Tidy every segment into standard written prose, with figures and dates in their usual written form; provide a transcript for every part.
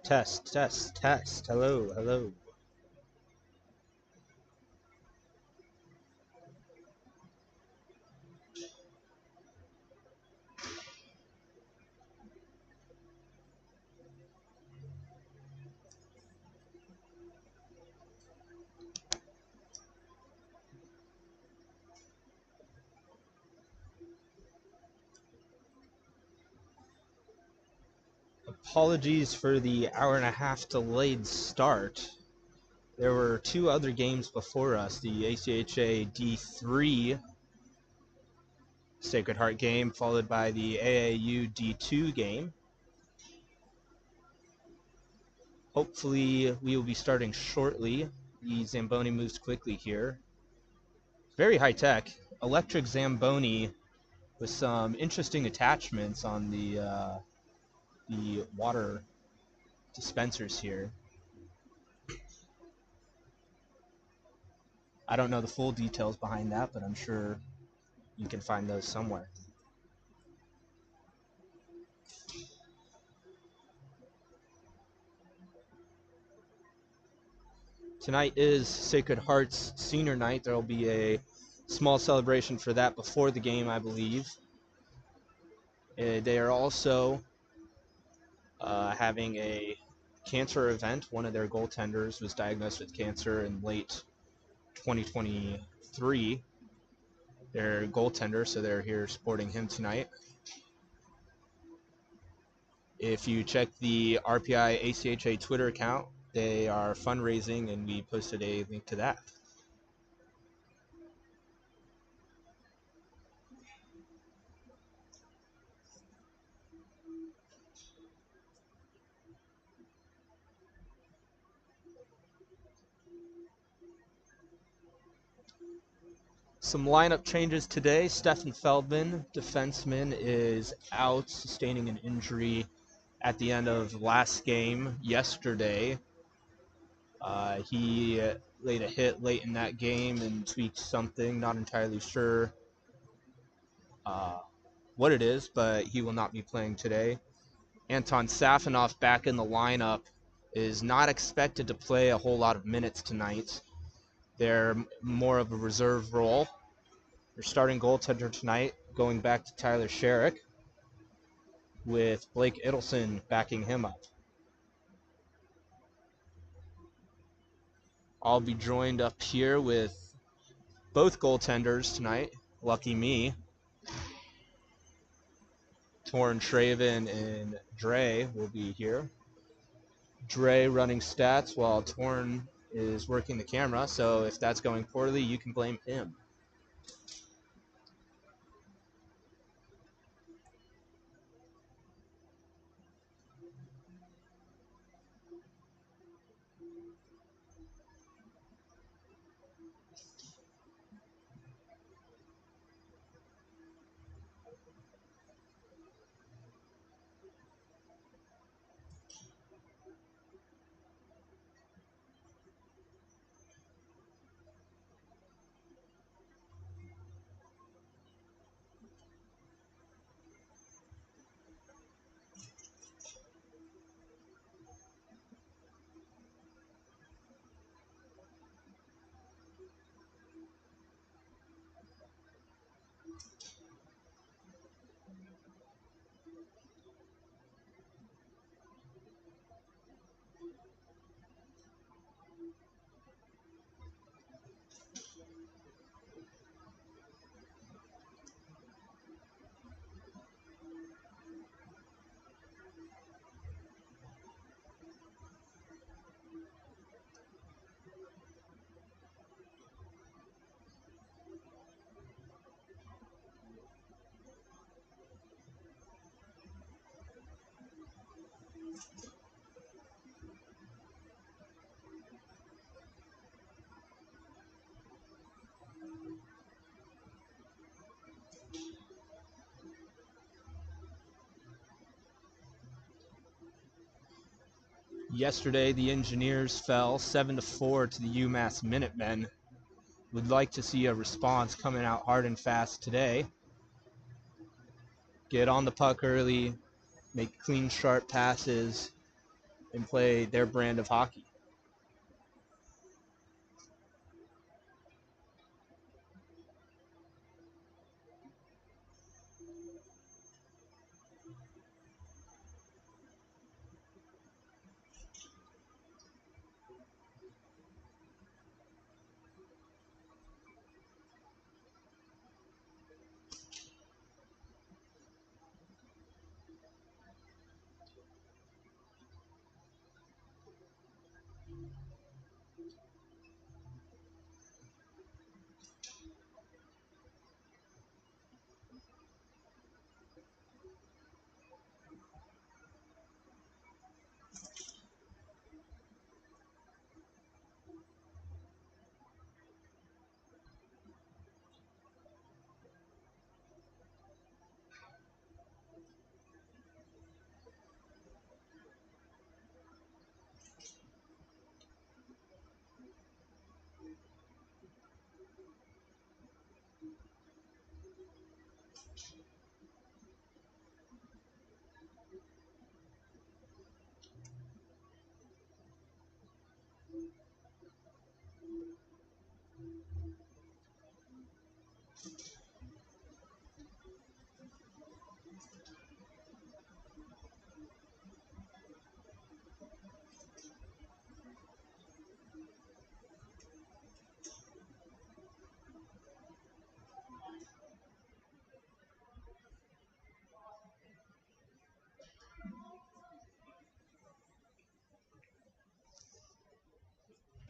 Test, test, test. Hello, hello. Apologies for the hour-and-a-half delayed start. There were two other games before us, the ACHA D3 Sacred Heart game, followed by the AAU D2 game. Hopefully we will be starting shortly. The Zamboni moves quickly here. Very high-tech. Electric Zamboni with some interesting attachments on the water dispensers here. I don't know the full details behind that, but I'm sure you can find those somewhere. Tonight is Sacred Heart's senior night. There will be a small celebration for that before the game, I believe. They are also having a cancer event. One of their goaltenders was diagnosed with cancer in late 2023. Their goaltender, so they're here supporting him tonight. If you check the RPI ACHA Twitter account, they are fundraising, and we posted a link to that. Some lineup changes today. Stefan Feldman, defenseman, is out, sustaining an injury at the end of last game yesterday. He laid a hit late in that game and tweaked something. Not entirely sure what it is, but he will not be playing today. Anton Safonov back in the lineup is not expected to play a whole lot of minutes tonight. They're more of a reserve role. Their starting goaltender tonight going back to Tyler Sherrick, with Blake Idelson backing him up. I'll be joined up here with both goaltenders tonight. Lucky me. Torn Traven and Dre will be here. Dre running stats while Torn is working the camera, so if that's going poorly, you can blame him. Yesterday, the Engineers fell 7-4 to the UMass Minutemen. Would like to see a response coming out hard and fast today. Get on the puck early, make clean, sharp passes, and play their brand of hockey.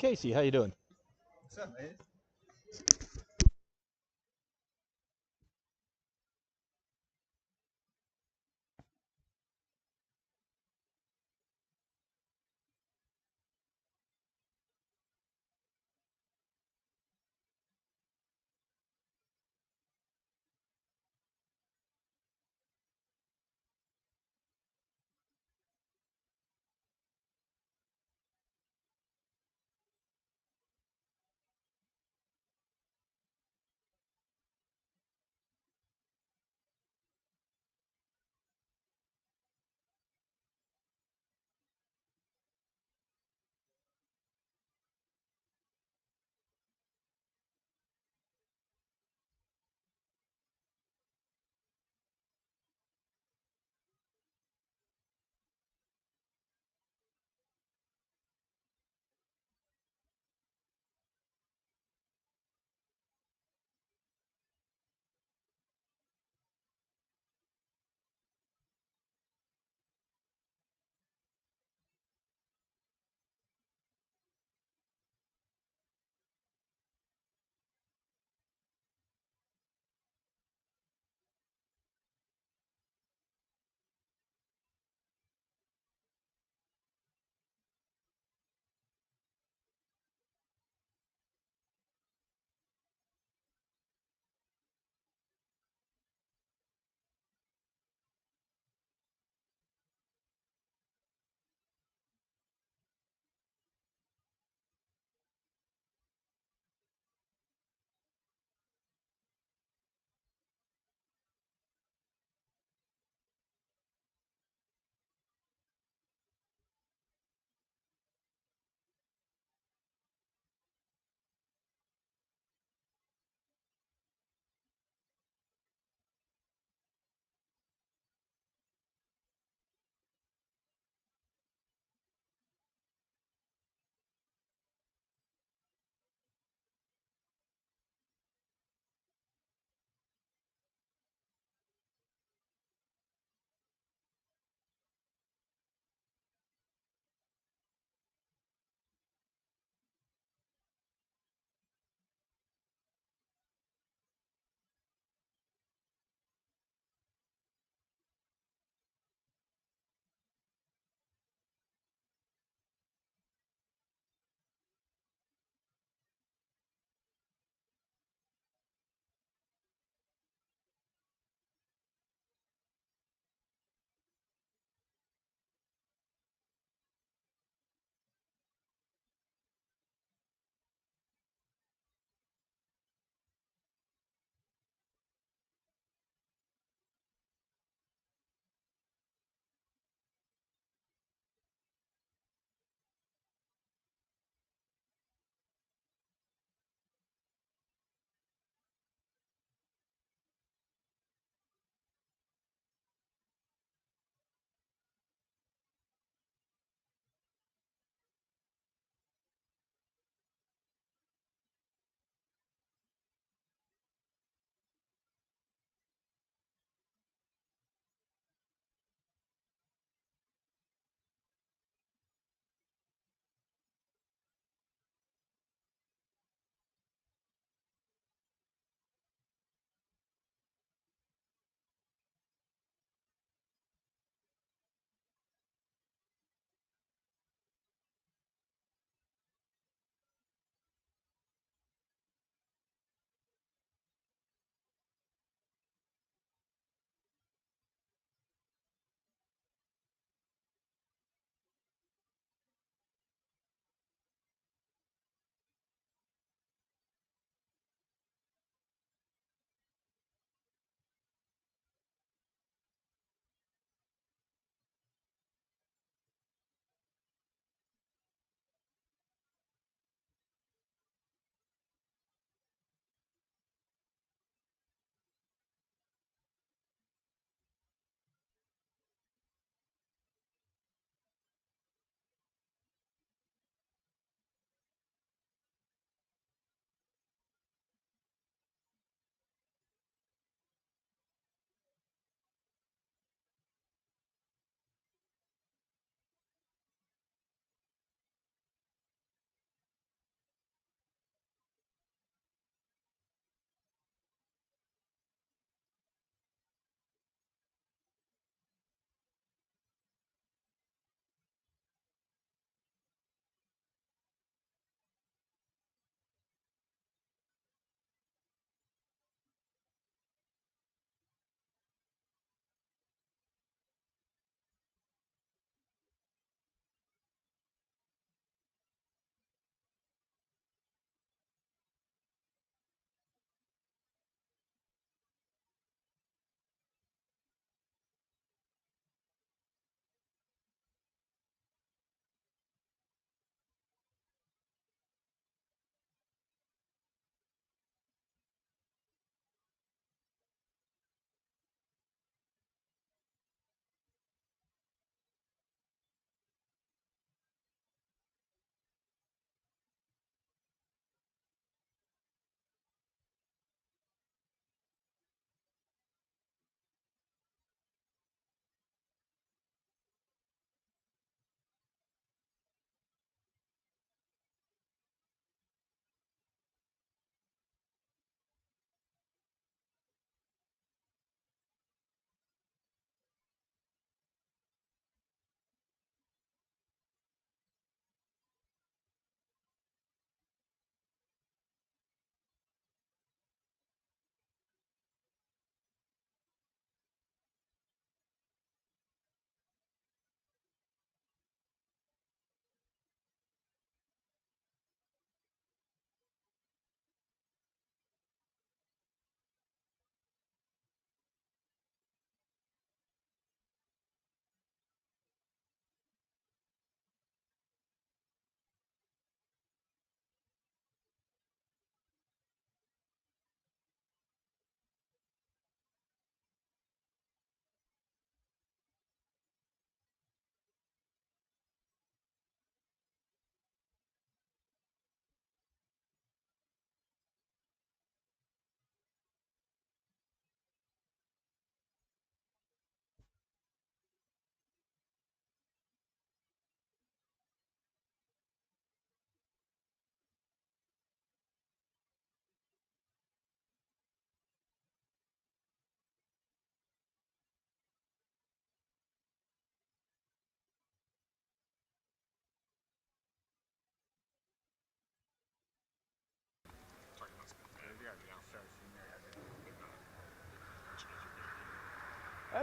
Casey, how you doing? What's up, man?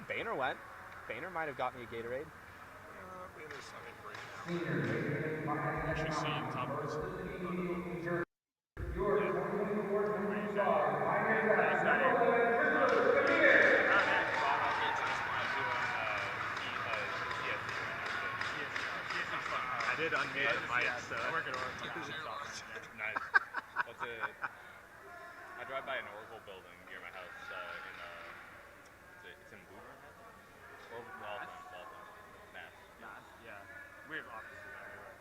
Boehner went. Boehner might have got me a Gatorade. Boehner's not great now. Actually, seeing Tom Brady. I did unmute the mic, so. I work at Oracle. Nice. What's it? I drive by an Oracle building near my house it's in Boomer, or Waltham, Mass. Yeah. We have offices everywhere.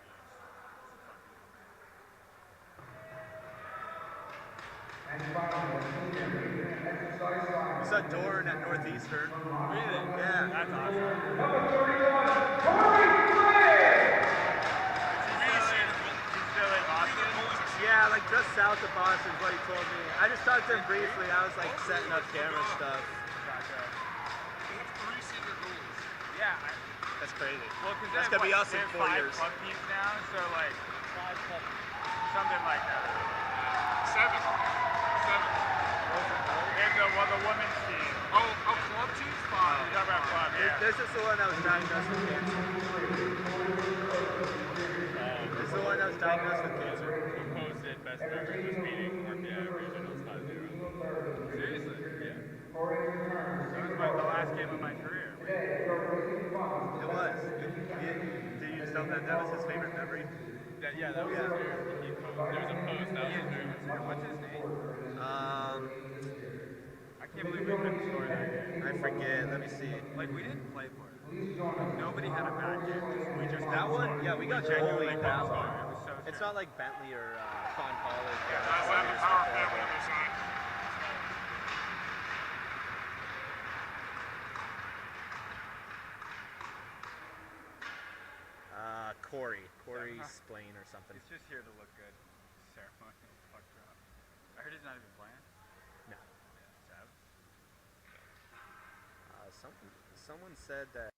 It's that Dorn at Northeastern. Really? Yeah, that's awesome. He's still in Boston? Yeah, like just south of Boston is what he told me. I just talked to him briefly. I was like setting up camera stuff. Gotcha. Yeah. That's crazy. Well, that's going to be us in 4 years. 5 club teams now, so like 5 club teams. Something like that. 7. And the women's team. Oh, club teams? 5. You're talking about club, yeah. This is the one that was diagnosed with cancer. This is the one that was diagnosed with cancer. Who posted best picture was beating RPI Regionals 5-0. Seriously? Yeah. That was like the last game of my career. It was. Did you just tell him that was his favorite memory? Yeah, that was his favorite. There was a post that was his favorite. What's his name? I can't believe we couldn't score that game. I forget. Let me see. Like, we didn't play for it. Like, nobody had a bad game. We just that one? Yeah, we got genuinely that one. It was so it's not like Bentley or Con College. Yeah, that's like the power play on the side. Corey Splain or something. He's just here to look good. Ceremony. Fuck drop. I heard he's not even playing. No. Someone said that.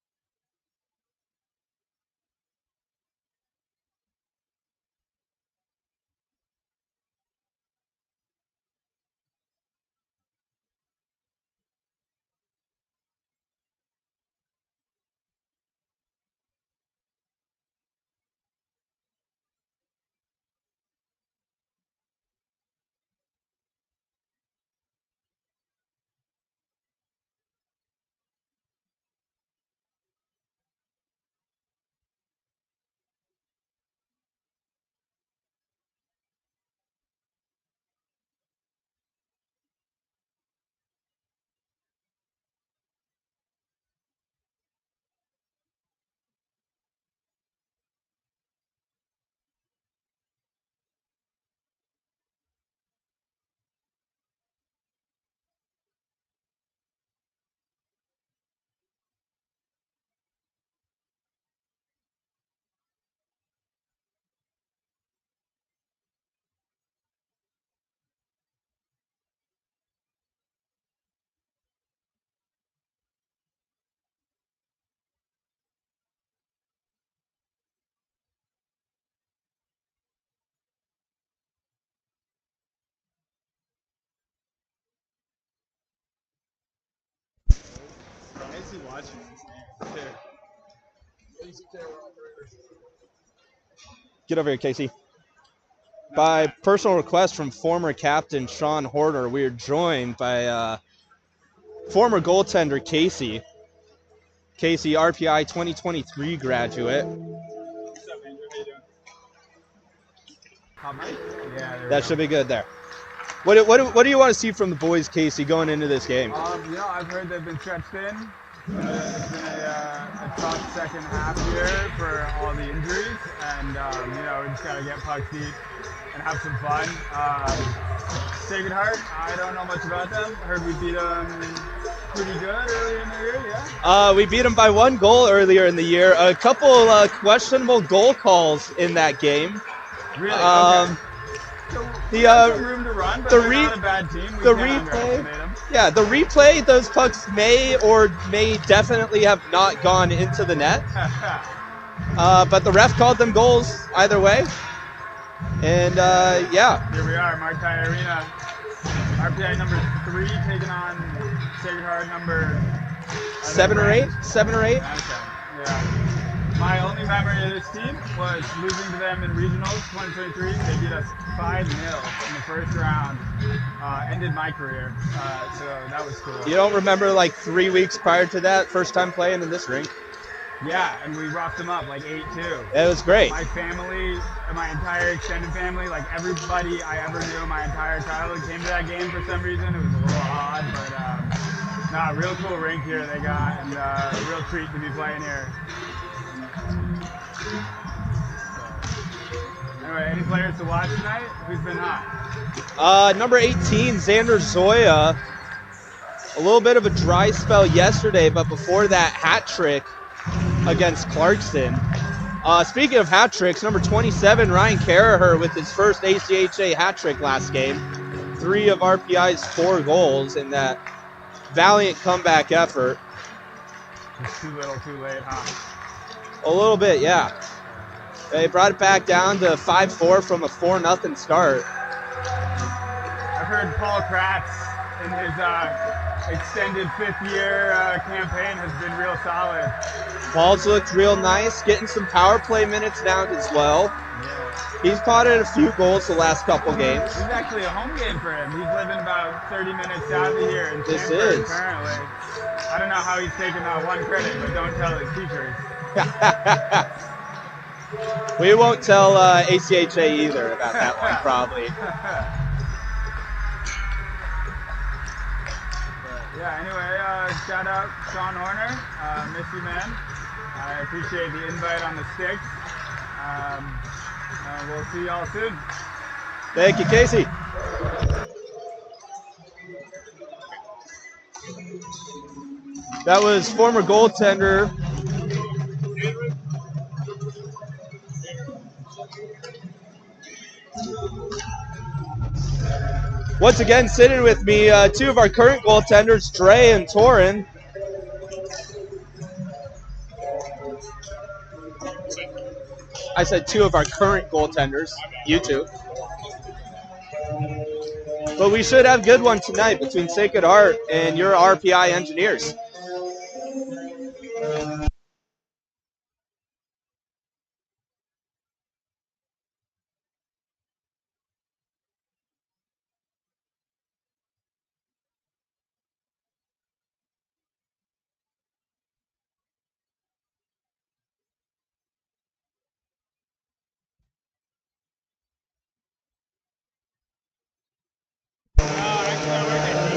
Why is he watching this? Get over here, Casey. By personal request from former captain Sean Horner, we are joined by former goaltender Casey. Casey, RPI 2023 graduate. That should be good there. What do you want to see from the boys, Casey, going into this game? I've heard they've been stretched in. It's been a tough second half here for all the injuries, and we just got to get pucks deep and have some fun. Sacred Heart, I don't know much about them. Heard we beat them pretty good earlier in the year, yeah? We beat them by 1 goal earlier in the year. A couple questionable goal calls in that game. Really? Okay. Some room to run, but they're not a bad team. The replay, those pucks may or may definitely have not gone into the net. But the ref called them goals either way. And, yeah. Here we are, Martai Arena. RPI number 3 taking on Sacred Heart number 7 or 8. Okay. Yeah. My only memory of this team was losing to them in regionals 2023. They beat us 5-0 in the first round. Ended my career, so that was cool. You don't remember like 3 weeks prior to that, first time playing in this rink? Yeah, and we roughed them up like 8-2. It was great. My family, my entire extended family, like everybody I ever knew my entire childhood came to that game for some reason. It was a little odd, but nah, real cool rink here they got, and a real treat to be playing here. So, anyway, any players to watch tonight? Who's been hot? Number 18, Xander Zoya. A little bit of a dry spell yesterday, but before that, hat trick against Clarkson. Speaking of hat tricks, number 27, Ryan Carraher with his first ACHA hat trick last game. 3 of RPI's 4 goals in that valiant comeback effort. Just too little, too late, huh? A little bit, yeah. They brought it back down to 5-4 from a 4-0 start. I've heard Paul Kratz in his extended 5th-year campaign has been real solid. Paul's looked real nice, getting some power play minutes down as well. Yeah. He's potted a few goals the last couple games. This is actually a home game for him. He's living about 30 minutes south of here in This Stamford, is. apparently. I don't know how he's taking that one credit, but don't tell his teachers. We won't tell ACHA either about that one, probably. Yeah, anyway, shout out Sean Horner. Miss you, man. I appreciate the invite on the sticks. We'll see y'all soon. Thank you, Casey. That was former goaltender once again sitting with me, 2 of our current goaltenders, Dre and Torin. I said 2 of our current goaltenders, you 2. But we should have a good one tonight between Sacred Heart and your RPI engineers.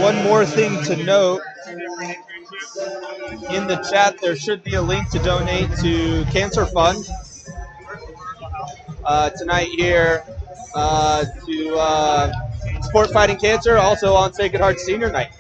One more thing to note, in the chat there should be a link to donate to Cancer Fund tonight here to support fighting cancer, also on Sacred Heart Senior Night.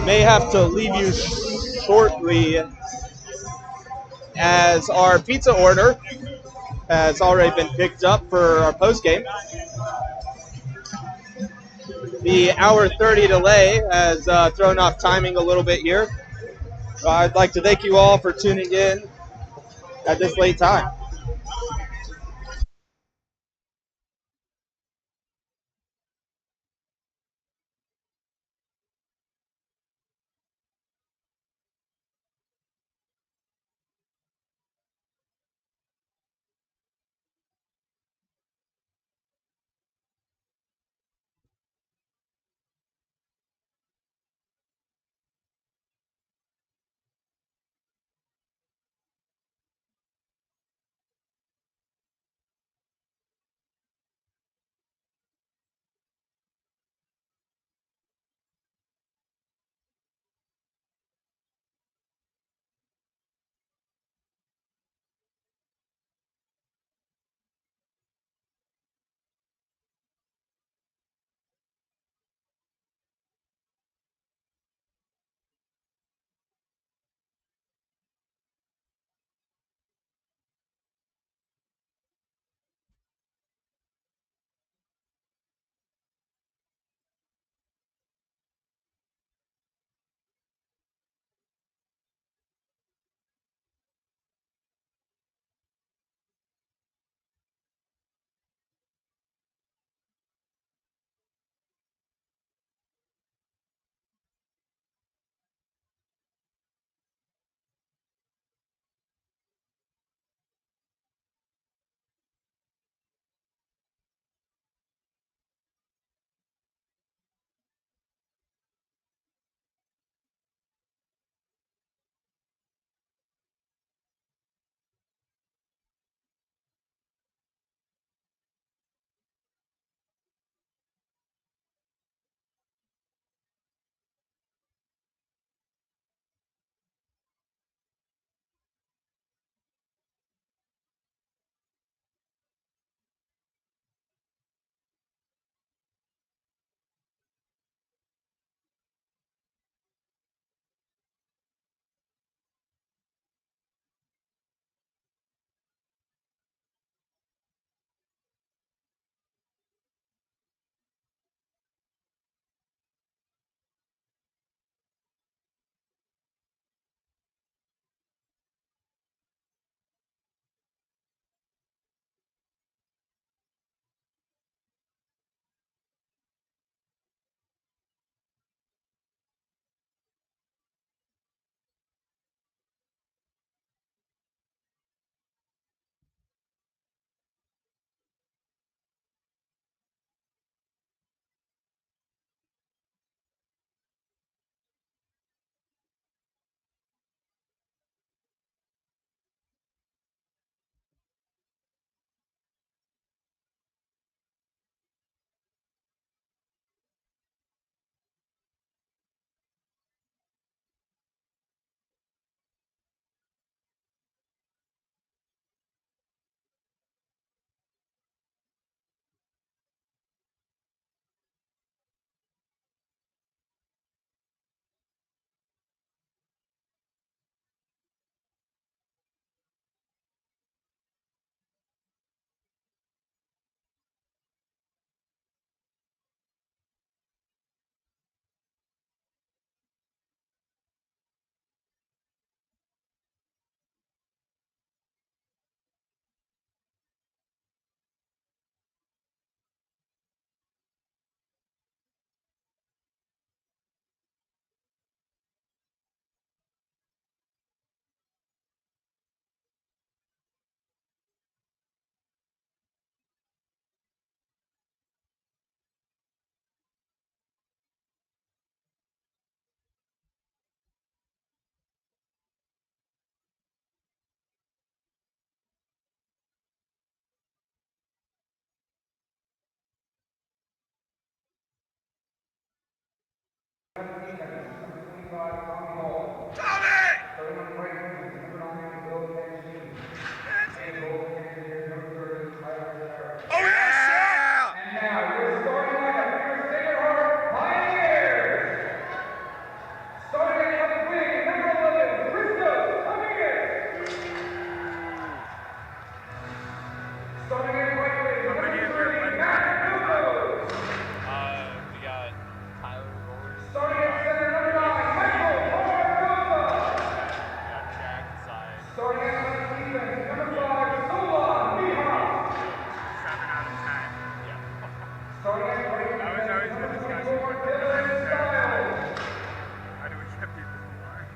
may have to leave you shortly as our pizza order has already been picked up for our post game. The hour 30 delay has thrown off timing a little bit here. I'd like to thank you all for tuning in at this late time. Starting out on defense, number 5, Sola Mihas. 7 out of 10. Yeah. Starting out right That was always the discussion with the defense there. How do we get people to learn?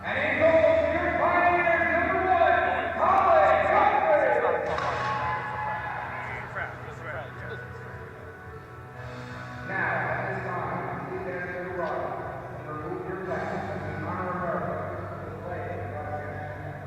And in goal, your Pioneers, number 1, Colin Humphrey. Now, at this time, please stand to the right and remove your flags in honor of America. The flag of Afghanistan.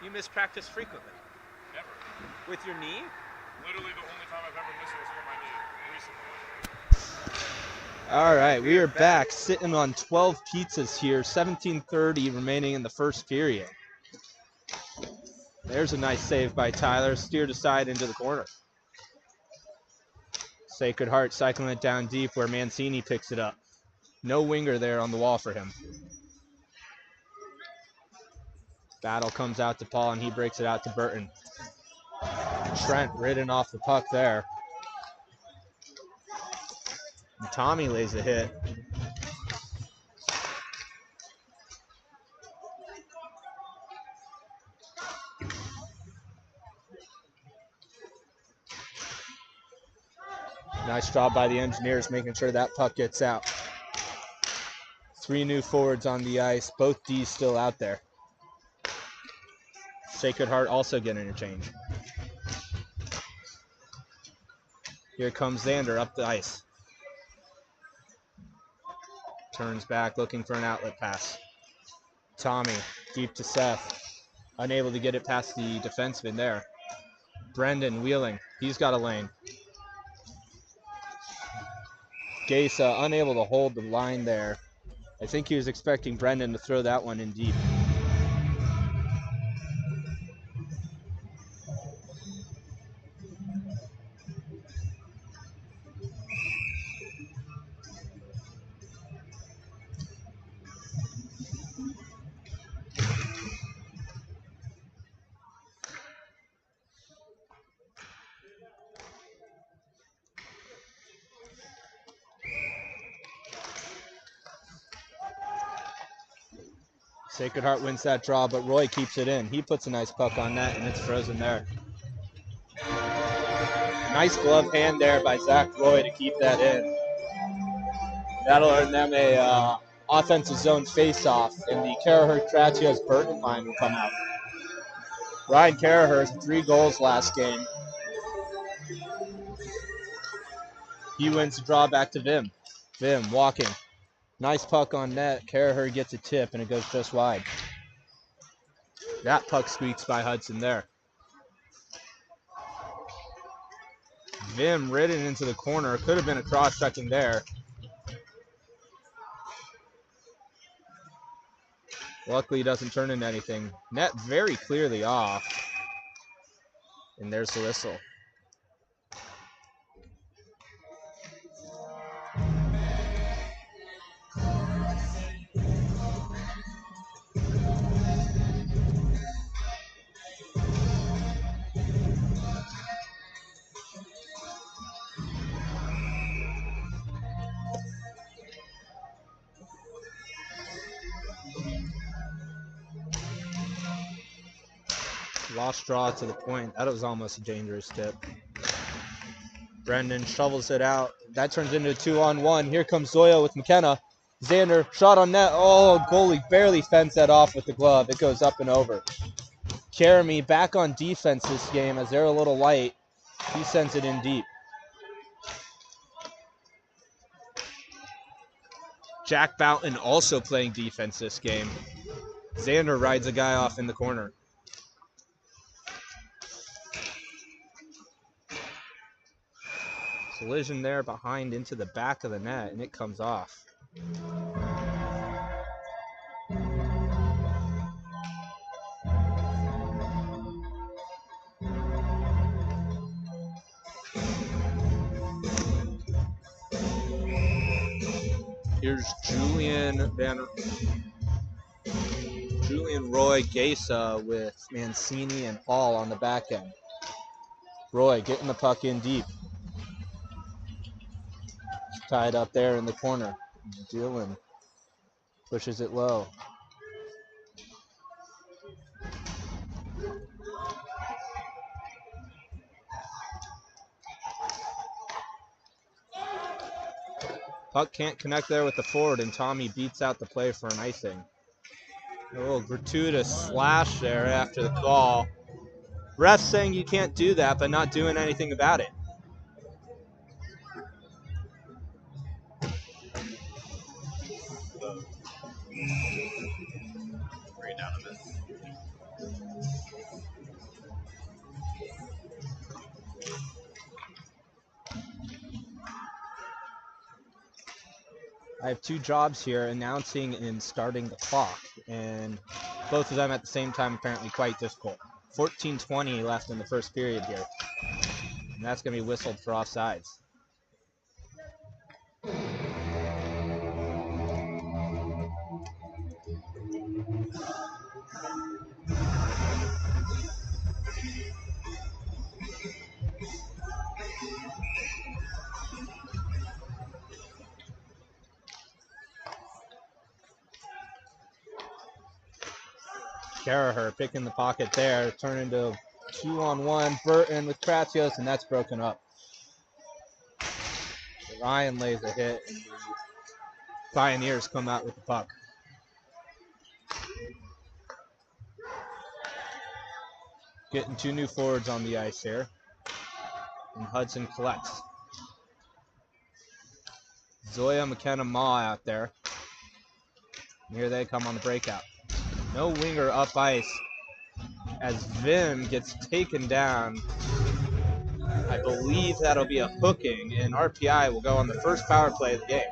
You miss practice frequently. Never. With your knee? Literally the only time I've ever missed it was for my knee recently. All right, we are back sitting on 12 pizzas here, 17:30 remaining in the first period. There's a nice save by Tyler, steered aside into the corner. Sacred Heart cycling it down deep where Mancini picks it up. No winger there on the wall for him. Battle comes out to Paul and he breaks it out to Burton. Trent ridden off the puck there. And Tommy lays a hit. Nice job by the Engineers making sure that puck gets out. 3 new forwards on the ice, both D's still out there. Sacred Heart also getting a change. Here comes Xander up the ice. Turns back looking for an outlet pass. Tommy deep to Seth. Unable to get it past the defenseman there. Brendan wheeling. He's got a lane. Gesa unable to hold the line there. I think he was expecting Brendan to throw that one in deep. Sacred Heart wins that draw, but Roy keeps it in. He puts a nice puck on net, and it's frozen there. Nice glove hand there by Zach Roy to keep that in. That'll earn them a offensive zone face-off, and the Carahurt-Gratias Burton line will come out. Ryan Carahurt, 3 goals last game. He wins the draw back to Vim. Vim walking. Nice puck on net. Carahurt gets a tip, and it goes just wide. That puck squeaks by Hudson there. Vim ridden into the corner. Could have been a cross-checking there. Luckily, he doesn't turn into anything. Net very clearly off. And there's the whistle. Lost draw to the point. That was almost a dangerous tip. Brendan shovels it out. That turns into a 2-on-1. Here comes Zoya with McKenna. Xander, shot on net. Oh, goalie barely fends that off with the glove. It goes up and over. Karami back on defense this game as they're a little light. He sends it in deep. Jack Boughton also playing defense this game. Xander rides a guy off in the corner. Collision there behind into the back of the net, and it comes off. Here's Julian Roy Gesa with Mancini and Paul on the back end. Roy getting the puck in deep. Tied up there in the corner. Dylan pushes it low. Puck can't connect there with the forward, and Tommy beats out the play for an icing. A little gratuitous slash there after the call. Ref saying you can't do that, but not doing anything about it. I have two jobs here, announcing and starting the clock, and both of them at the same time apparently quite difficult. 14:20 left in the first period here, and that's going to be whistled for offsides. Caraher picking the pocket there, turn into 2-on-1. Burton with Kratsios, and that's broken up. Ryan lays a hit, and the Pioneers come out with the puck. Getting two new forwards on the ice here. And Hudson collects. Zoya, McKenna, Ma out there. And here they come on the breakout. No winger up ice as Vim gets taken down. I believe that'll be a hooking, and RPI will go on the first power play of the game.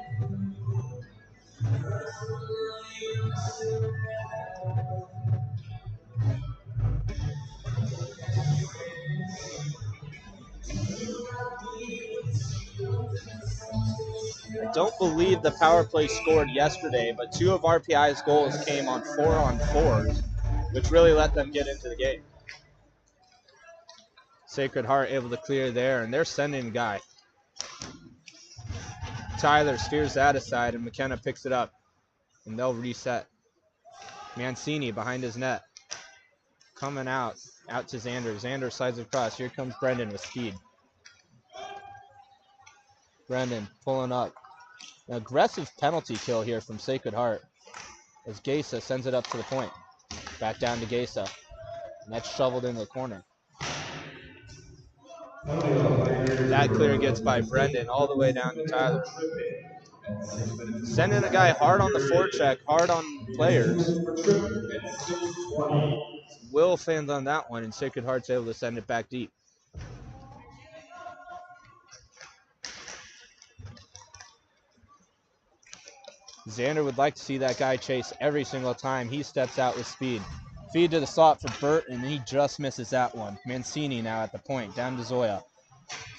I don't believe the power play scored yesterday, but two of RPI's goals came on 4-on-4s, which really let them get into the game. Sacred Heart able to clear there, and they're sending a guy. Tyler steers that aside, and McKenna picks it up, and they'll reset. Mancini behind his net. Coming out to Xander. Xander slides across. Here comes Brendan with speed. Brendan pulling up. An aggressive penalty kill here from Sacred Heart as Gesa sends it up to the point. Back down to Gesa. And that's shoveled into the corner. That clear gets by Brendan all the way down to Tyler. Sending a guy hard on the forecheck, hard on players. Will fans on that one, and Sacred Heart's able to send it back deep. Xander would like to see that guy chase every single time he steps out with speed. Feed to the slot for Burt, and he just misses that one. Mancini now at the point, down to Zoya.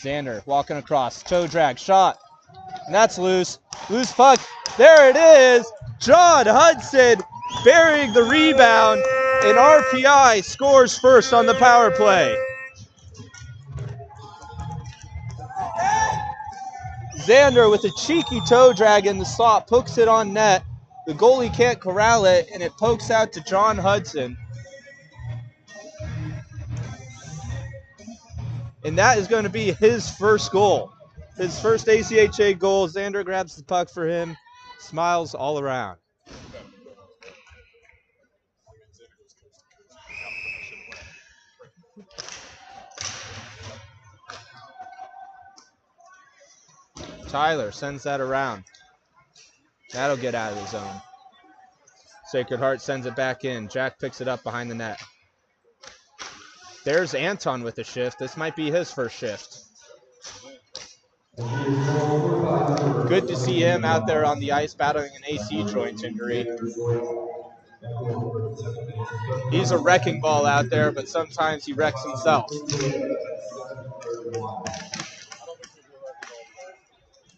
Xander walking across, toe drag, shot, and that's loose. Loose puck, there it is! John Hudson burying the rebound, and RPI scores first on the power play. Xander with a cheeky toe drag in the slot, pokes it on net. The goalie can't corral it, and it pokes out to John Hudson. And that is going to be his first goal. His first ACHA goal. Xander grabs the puck for him, smiles all around. Tyler sends that around. That'll get out of the zone. Sacred Heart sends it back in. Jack picks it up behind the net. There's Anton with a shift. This might be his first shift. Good to see him out there on the ice battling an AC joint injury. He's a wrecking ball out there, but sometimes he wrecks himself.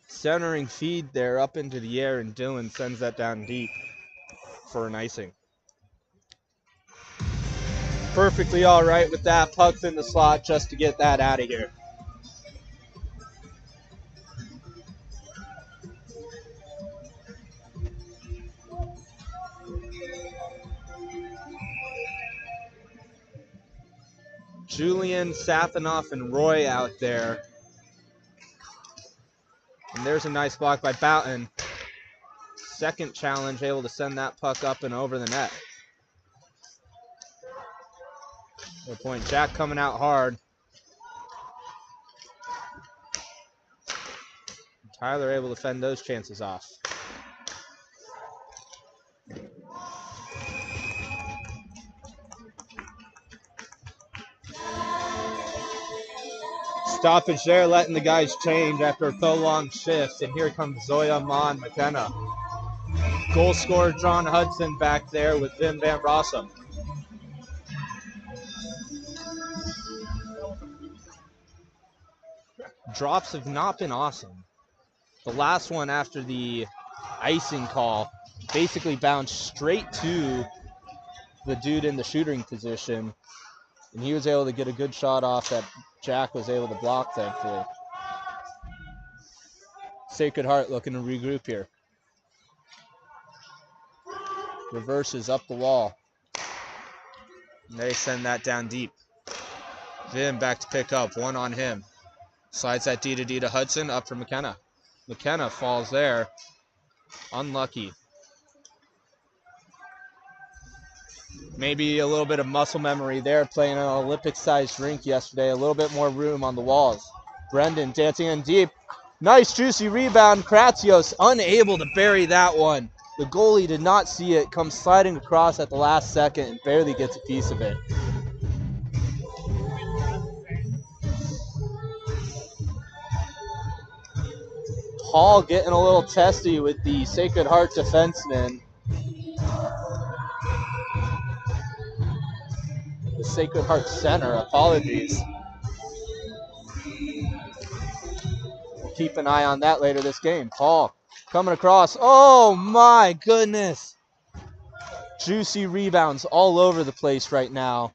Centering feed there up into the air, and Dylan sends that down deep for an icing. Perfectly all right with that. Puck's in the slot just to get that out of here. Julian, Safinoff, and Roy out there. And there's a nice block by Boughton. Second challenge, able to send that puck up and over the net. Good point. Jack coming out hard. Tyler able to fend those chances off. Stoppage there, letting the guys change after a prolonged shift. And here comes Zoya Mon McKenna. Goal scorer John Hudson back there with Vim Van Rossum. Drops have not been awesome. The last one after the icing call basically bounced straight to the dude in the shooting position, and he was able to get a good shot off that Jack was able to block, thankfully. Sacred Heart looking to regroup here. Reverses up the wall. And they send that down deep. Vim back to pick up, one on him. Slides that D to Hudson, up for McKenna. McKenna falls there. Unlucky. Maybe a little bit of muscle memory there, playing an Olympic-sized rink yesterday. A little bit more room on the walls. Brendan dancing in deep. Nice juicy rebound. Kratsios unable to bury that one. The goalie did not see it, comes sliding across at the last second and barely gets a piece of it. Paul getting a little testy with the Sacred Heart defenseman. The Sacred Heart center, apologies. We'll keep an eye on that later this game. Paul coming across. Oh my goodness. Juicy rebounds all over the place right now.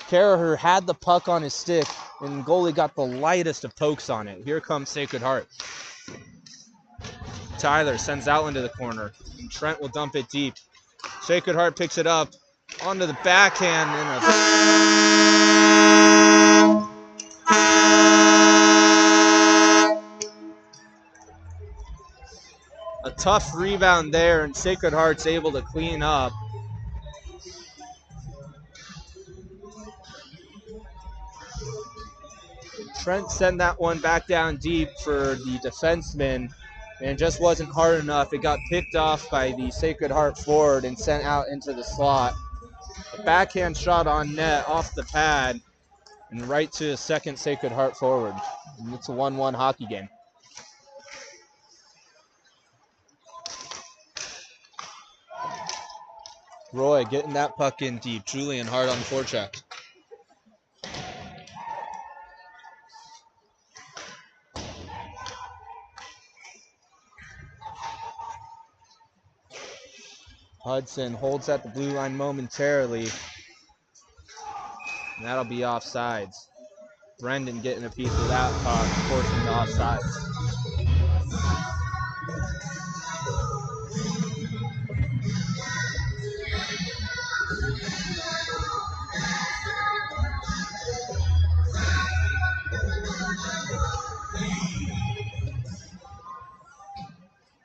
Carraher had the puck on his stick, and goalie got the lightest of pokes on it. Here comes Sacred Heart. Tyler sends that one to the corner, and Trent will dump it deep. Sacred Heart picks it up onto the backhand a tough rebound there, and Sacred Heart's able to clean up. Trent sent that one back down deep for the defenseman, and it just wasn't hard enough. It got picked off by the Sacred Heart forward and sent out into the slot. A backhand shot on net off the pad and right to a second Sacred Heart forward. And it's a 1-1 hockey game. Roy getting that puck in deep. Julian hard on the forecheck. Hudson holds at the blue line momentarily. And that'll be offsides. Brendan getting a piece of that puck, forcing the offsides.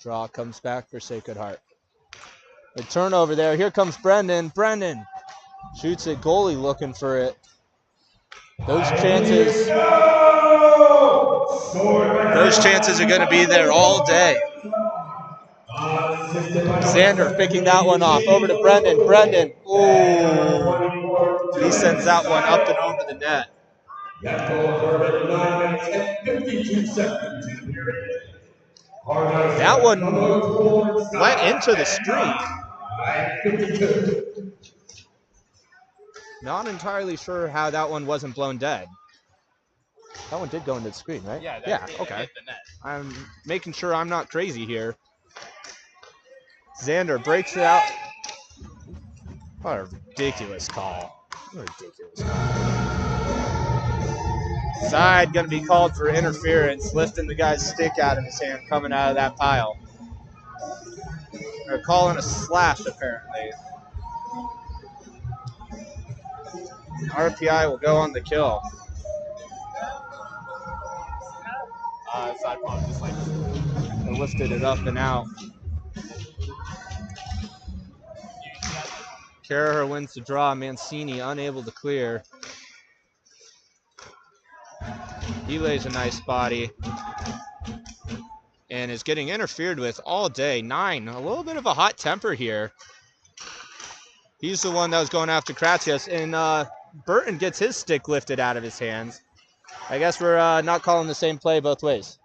Draw comes back for Sacred Heart. A turnover there. Here comes Brendan. Brendan shoots it. Goalie looking for it. Those chances are going to be there all day. Xander picking that one off. Over to Brendan. Brendan. Ooh. He sends that one up and over the net. That one went into the street. Not entirely sure how that one wasn't blown dead. That one did go into the screen, right? Yeah, okay. hit the net. I'm making sure I'm not crazy here. Xander breaks it out. What a ridiculous call. Side going to be called for interference, lifting the guy's stick out of his hand coming out of that pile. They're calling a slash, apparently. RPI will go on the kill. Side palm just like They lifted it up and out. Carraher wins the draw. Mancini unable to clear. He lays a nice body and is getting interfered with all day. 9, a little bit of a hot temper here. He's the one that was going after Kratsios, and Burton gets his stick lifted out of his hands. I guess we're not calling the same play both ways.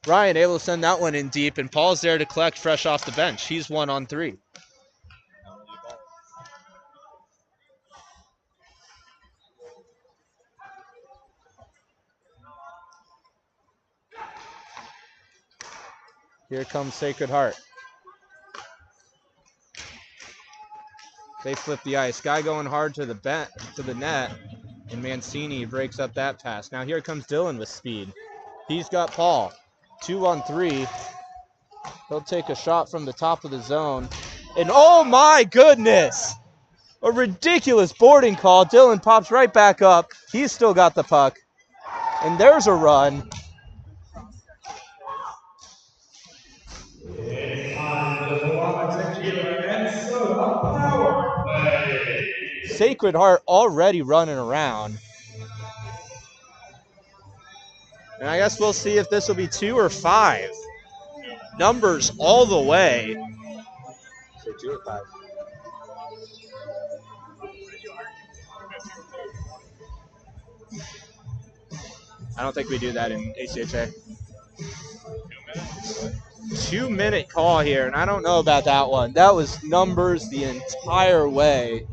Ryan able to send that one in deep, and Paul's there to collect fresh off the bench. He's 1 on 3. Here comes Sacred Heart. They flip the ice. Guy going hard to the net, and Mancini breaks up that pass. Now here comes Dylan with speed. He's got Paul. 2 on 3. He'll take a shot from the top of the zone. And oh my goodness! A ridiculous boarding call. Dylan pops right back up. He's still got the puck. And there's a run. It's time for the Vodka Tequila and Soda Power Play. Sacred Heart already running around. And I guess we'll see if this will be 2 or 5. Numbers all the way. Say 2 or 5. I don't think we do that in ACHA. 2-minute call here, and I don't know about that one. That was numbers the entire way.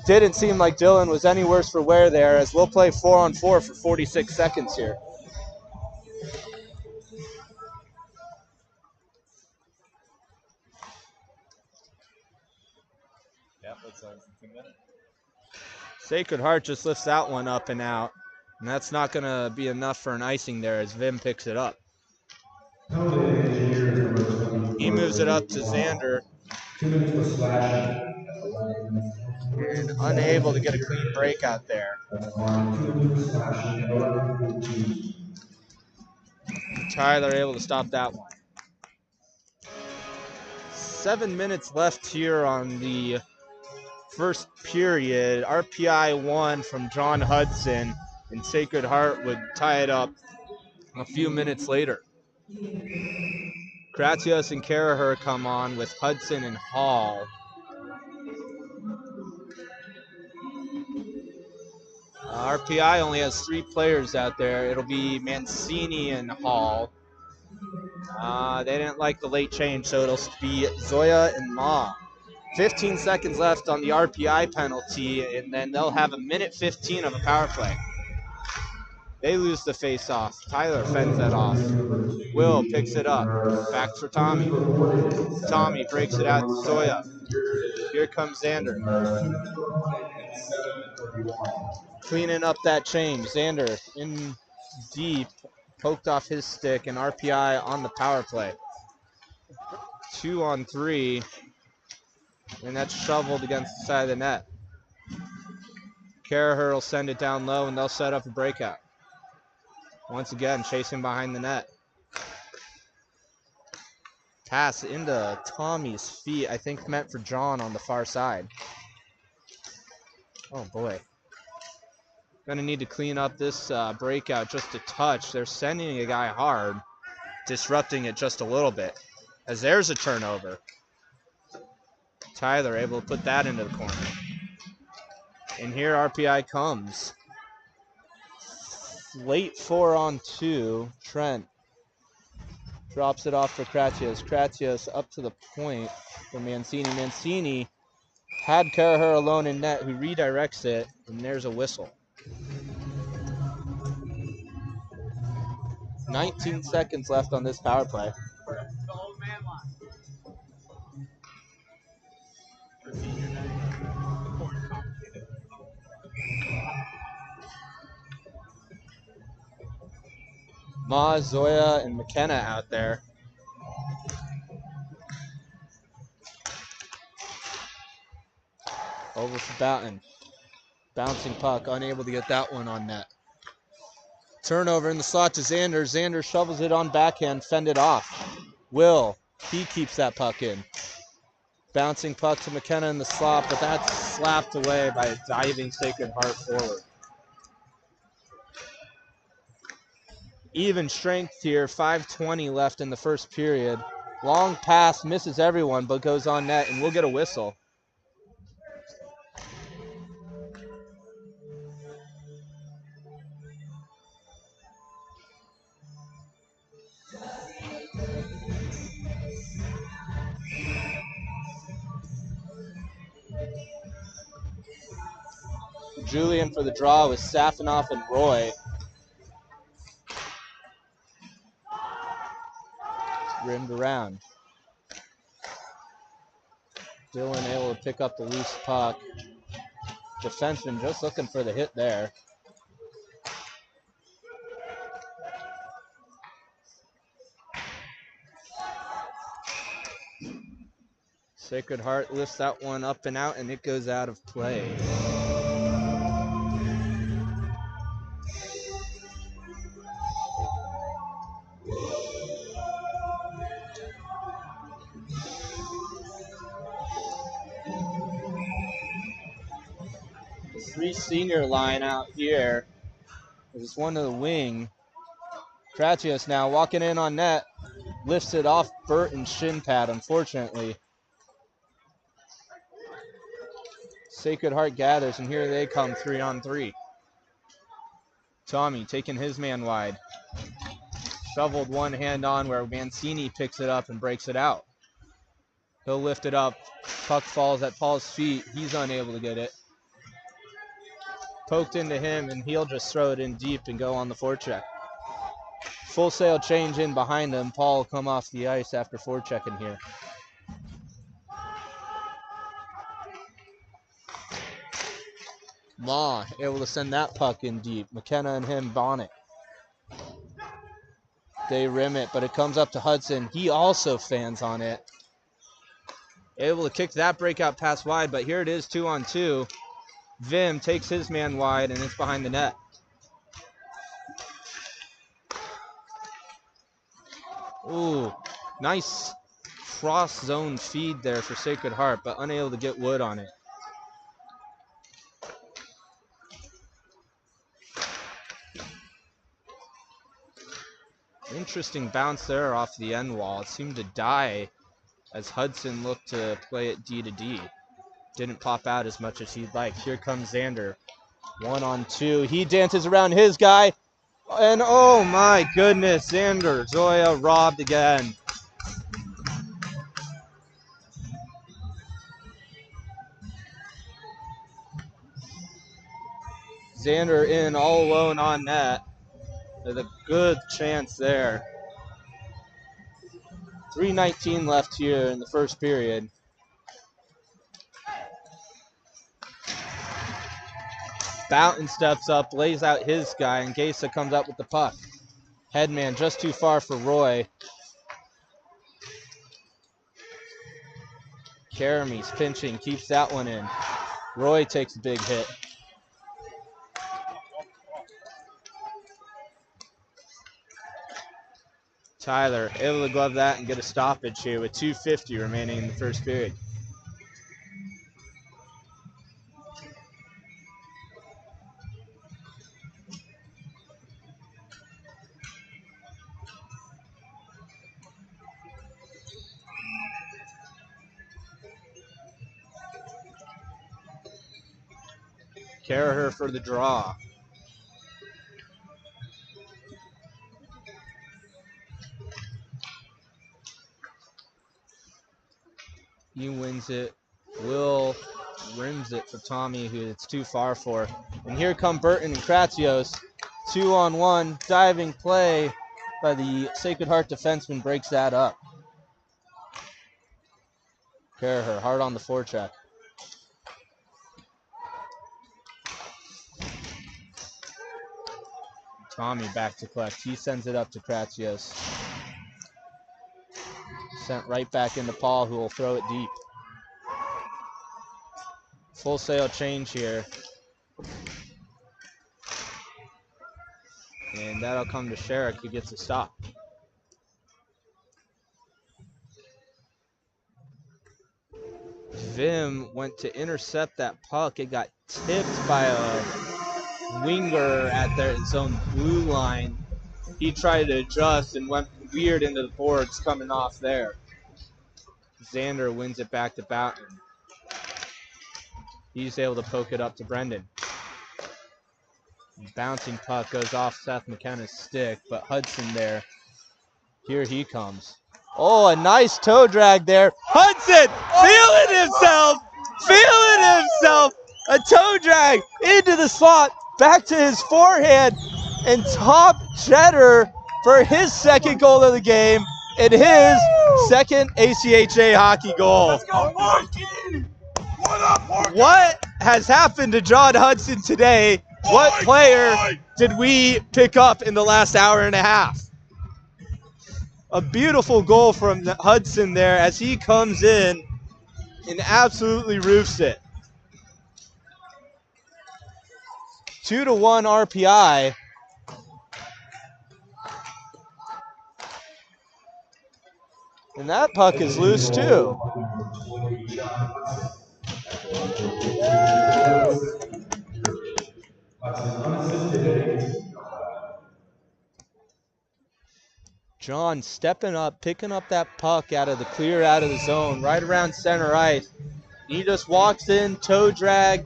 Didn't seem like Dylan was any worse for wear there, as we'll play 4 on 4 for 46 seconds here. Yep, that's 2 minutes. Sacred Heart just lifts that one up and out, and that's not going to be enough for an icing there as Vim picks it up. He moves it up to Xander. 2 minutes for slashing. And unable to get a clean break out there. That's fine. 2 minutes for slashing. Tyler able to stop that one. 7 minutes left here on the first period. RPI 1 from John Hudson, and Sacred Heart would tie it up a few minutes later. Kratios and Karaher come on with Hudson and Hall. RPI only has 3 players out there. It'll be Mancini and Hall. They didn't like the late change, so it'll be Zoya and Ma. 15 seconds left on the RPI penalty, and then they'll have 1:15 of a power play. They lose the face-off. Tyler fends that off. Will picks it up. Back for Tommy. Tommy breaks it out to Zoya. Here comes Xander. Cleaning up that change. Xander in deep. Poked off his stick, and RPI on the power play. 2 on 3. And that's shoveled against the side of the net. Karaher will send it down low, and they'll set up a breakout. Once again, chasing behind the net. Pass into Tommy's feet, I think meant for John on the far side. Oh boy. Gonna need to clean up this breakout just a touch. They're sending a guy hard, disrupting it just a little bit. As there's a turnover. Tyler able to put that into the corner. And here RPI comes. Late 4 on 2. Trent drops it off for Kratios. Kratios up to the point for Mancini. Mancini had Karaher alone in net, who redirects it, and there's a whistle. 19 seconds left on this power play. Ma, Zoya, and McKenna out there. Over for Boughton. Bouncing puck, unable to get that one on net. Turnover in the slot to Xander. Xander shovels it on backhand, fended off. Will, he keeps that puck in. Bouncing puck to McKenna in the slot, but that's slapped away by a diving Sacred Heart forward. Even strength here, 5:20 left in the first period. Long pass, misses everyone, but goes on net, and we'll get a whistle. Julian for the draw with Safinoff and Roy. Rimmed around. Dylan able to pick up the loose puck. Defenseman just looking for the hit there. Sacred Heart lifts that one up and out, and it goes out of play. The 3 senior line out here. There's one to the wing. Kratios now walking in on net. Lifts it off Burton's shin pad, unfortunately. Sacred Heart gathers, and here they come 3-on-3. Tommy taking his man wide. Shoveled one hand on where Mancini picks it up and breaks it out. He'll lift it up. Puck falls at Paul's feet. He's unable to get it. Poked into him, and he'll just throw it in deep and go on the forecheck. Full sail change in behind him. Paul will come off the ice after forechecking here. Ma able to send that puck in deep. McKenna and him bonnet. They rim it, but it comes up to Hudson. He also fans on it. Able to kick that breakout pass wide, but here it is 2-on-2. Vim takes his man wide, and it's behind the net. Ooh, nice cross zone feed there for Sacred Heart, but unable to get Wood on it. Interesting bounce there off the end wall. It seemed to die as Hudson looked to play it D to D. Didn't pop out as much as he'd like. Here comes Xander. 1-on-2. He dances around his guy. And oh my goodness, Xander Zoya robbed again. Xander in all alone on net. There's a good chance there. 3:19 left here in the first period. Boughton steps up, lays out his guy, and Gesa comes up with the puck. Headman just too far for Roy. Karamy's pinching, keeps that one in. Roy takes a big hit. Tyler able to glove that and get a stoppage here with 2:50 remaining in the first period. Caraher for the draw. He wins it. Will rims it for Tommy, who it's too far for. And here come Burton and Kratios. 2-on-1 diving play by the Sacred Heart defenseman, breaks that up. Caraher hard on the forecheck. Tommy back to collect. He sends it up to Kratios. Sent right back into Paul, who will throw it deep. Full sail change here. And that'll come to Sherrick, who gets a stop. Vim went to intercept that puck. It got tipped by a winger at their own blue line. He tried to adjust and went weird into the boards coming off there. Xander wins it back to Boughton. He's able to poke it up to Brendan. Bouncing puck goes off Seth McKenna's stick, but Hudson there. Here he comes. Oh, a nice toe drag there. Hudson feeling himself. A toe drag into the slot, back to his forehand, and top cheddar for his second goal of the game and his second ACHA hockey goal. Let's go, Porky! What up, Porky? What has happened to John Hudson today? What player did we pick up in the last hour and a half? A beautiful goal from Hudson there as he comes in and absolutely roofs it. 2-1 RPI. And that puck is loose too. John stepping up, picking up that puck out of the clear out of the zone, right around center ice. He just walks in, toe drag,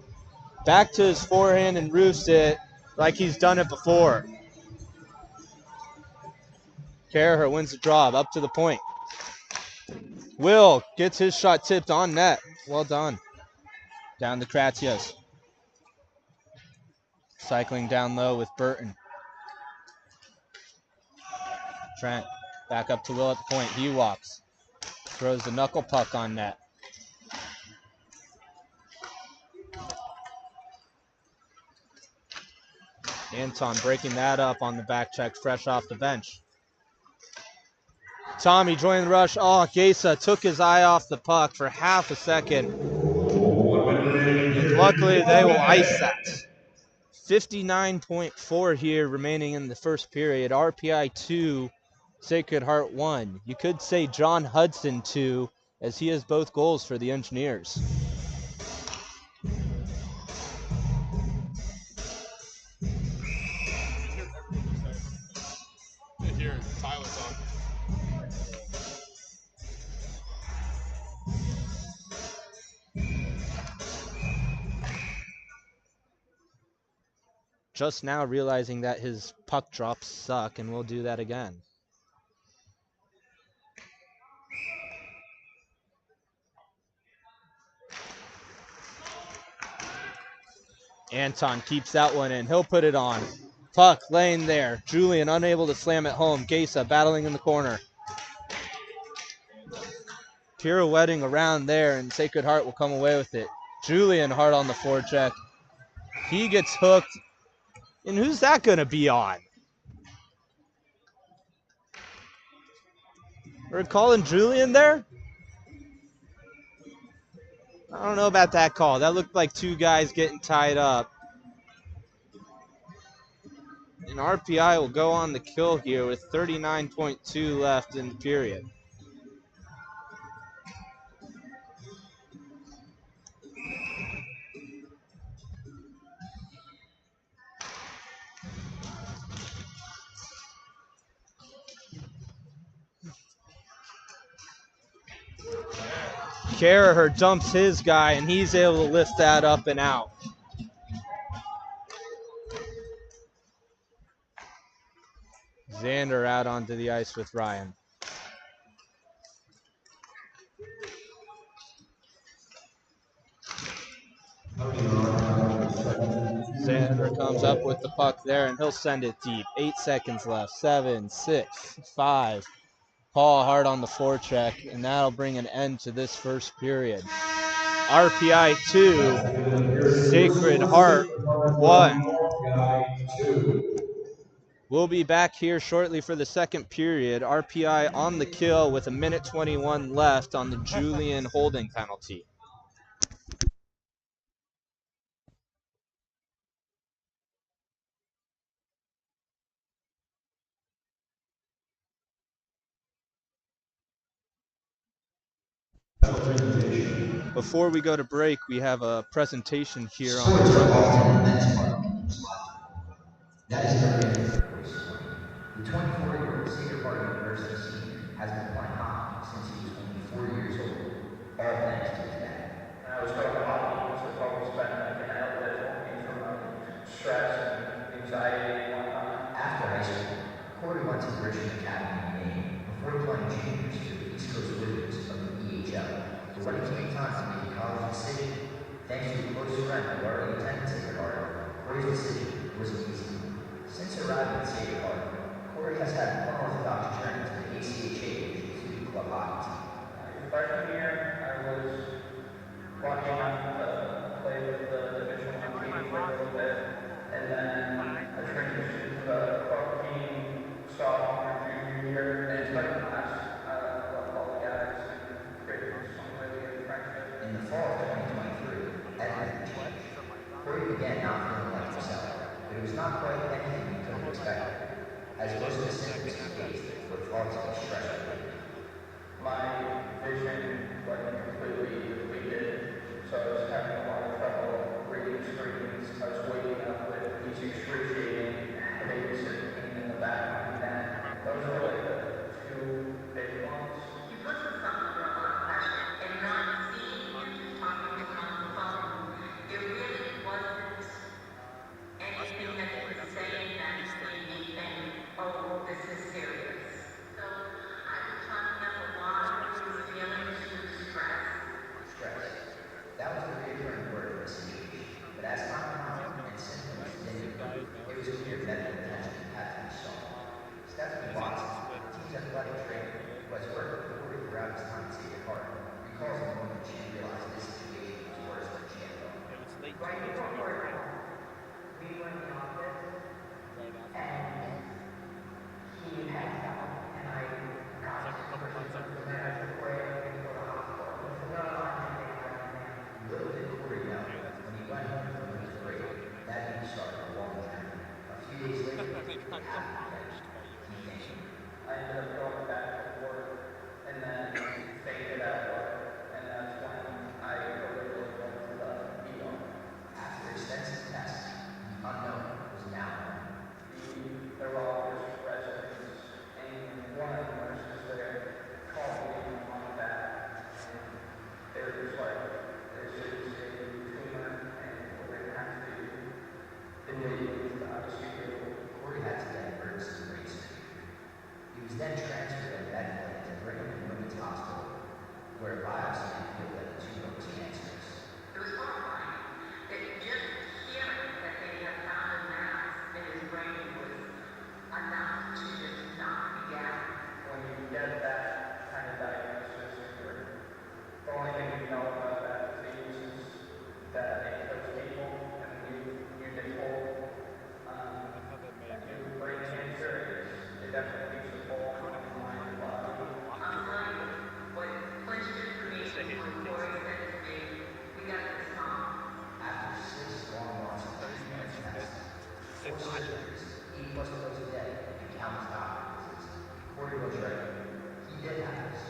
back to his forehand and roofs it like he's done it before. Caraher wins the draw, up to the point. Will gets his shot tipped on net. Well done. Down to Kratsios. Cycling down low with Burton. Trent back up to Will at the point. He walks. Throws the knuckle puck on net. Anton breaking that up on the back check, fresh off the bench. Tommy joining the rush. Oh, Gesa took his eye off the puck for half a second. And luckily, they will ice that. 59.4 here remaining in the first period. RPI 2, Sacred Heart 1. You could say John Hudson 2, as he has both goals for the Engineers. Here, Tyler's on. Just now realizing that his puck drops suck, and we'll do that again. Anton keeps that one in. He'll put it on. Puck laying there. Julian unable to slam it home. Gesa battling in the corner. Pirouetting around there, and Sacred Heart will come away with it. Julian hard on the forecheck. He gets hooked. And who's that going to be on? We're calling Julian there? I don't know about that call. That looked like two guys getting tied up. And RPI will go on the kill here with 39.2 left in the period. Caraher dumps his guy, and he's able to lift that up and out. Xander out onto the ice with Ryan. Xander comes up with the puck there, and he'll send it deep. 8 seconds left. 7, 6, 5. Paul hard on the forecheck, and that'll bring an end to this first period. RPI 2, Sacred Heart 1. We'll be back here shortly for the second period. RPI on the kill with 1:21 left on the Julian holding penalty. Before we go to break, we have a presentation here on That is very different for his swing. The 24-year-old Sacred Heart University senior has been playing hockey since he was only 4 years old, all thanks to his dad. I was talking hockey, so probably spent like an outlet for me from stress and anxiety and whatnot. After high school, Corey went to the Richmond Academy in Maine before playing juniors for the East Coast Wizards of the EHL. But when it came time to make a college decision, Thanks to a close friend who already attended Sacred Heart, Corey's decision was an easy one. Since arriving at Sacred Heart, Corey has had an unorthodox journey to the ACHA, which included club hockey team. Freshman year, I was lucky enough to play with the Division I team for a little bit, and then I transitioned to the club team sophomore and junior year, and it's been a blast. I love all the guys and created some really good friendships. In the fall of 2023, everything changed. Corey began not feeling like himself, but it was not quite anything he could have expected, as most of the symptoms he faced were thought to be stress-related. My vision wasn't completely depleted, so I was having a lot of trouble reading screens. I was waking up with these excruciating headaches and pain in the back of my neck. Those were like the two big ones. He puts himself under a lot of pressure, and not seeing him talking to him on the phone, it really wasn't anything that he was saying that made me think, oh, this is serious. So I was talking up a lot, he was feeling stress. Stress. That was the recurring word of the situation, but as time went on and symptoms continued, it was clear medical attention had to be sought. Stephanie Watson, the team's athletic trainer, who has worked with Corey throughout his time at Sacred Heart, recalls the moment she realized this situation was worse than she had thought. Right before Corey went home, we were in the office, and he passed out, and I got him to the man, I took Corey and go to the hospital. He said, no, I'm not taking him right now. Little did Corey know, when he went home from his break, that he started a long journey. A few days later, it happened again. He came. I ended up going back to work and then faded out work, and that's when I really went to the ER. After extensive tests, the unknown was now known. The neurologist residents and one of the nurses there called me on my back, and they were just like, this is a tumor, and we're going to have to invade the ICU. Corey had to get emergency brain surgery. He was then transferred to Medicare to Brigham and Women's Hospital, where a biopsy revealed that the tumor was cancerous. It was horrifying. Just hearing that they had found a mass in his brain was enough to just knock me out. When you get that kind of diagnosis, the only thing you know about that disease is that it kills people, and you get told brain cancer, it definitely takes a toll on the mind and body. I'm telling you, what clinched it for me was when Corey said to me, we got this song. After 6 long months of treatment and tests, 4 surgeries, 8+ pills a day, and countless doctor visits, Corey was ready. He did have this.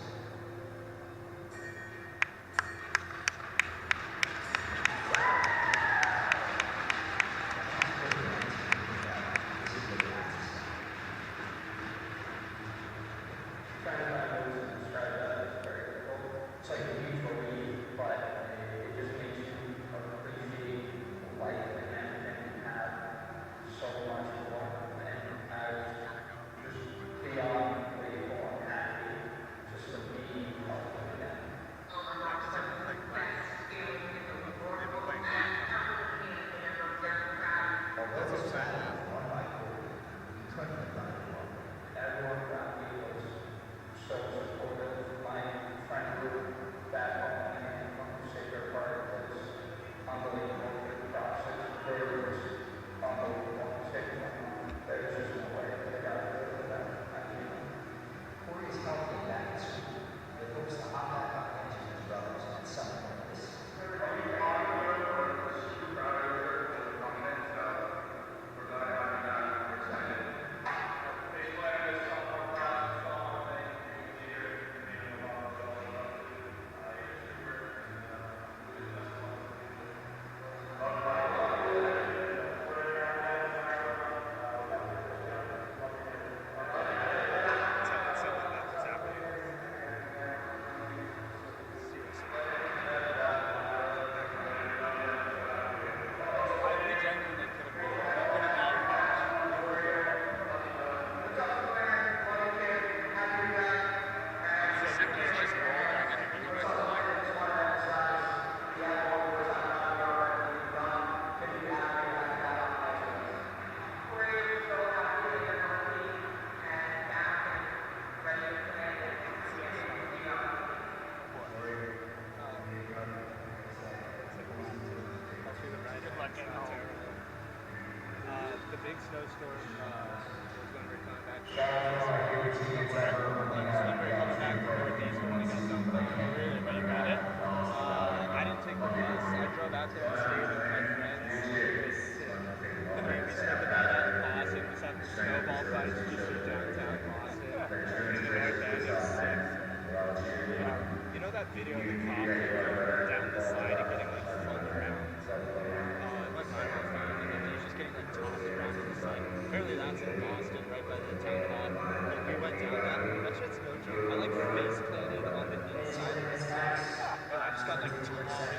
that video of the cop like going down the slide and getting like flung around? It might have been his name, and then he was just getting like tossed around on the slide. Apparently that's in Boston, right by the town hall. Like we went down that. That shit's no joke. I like face planted on the inside of the slide, and I just got like tongs stuck.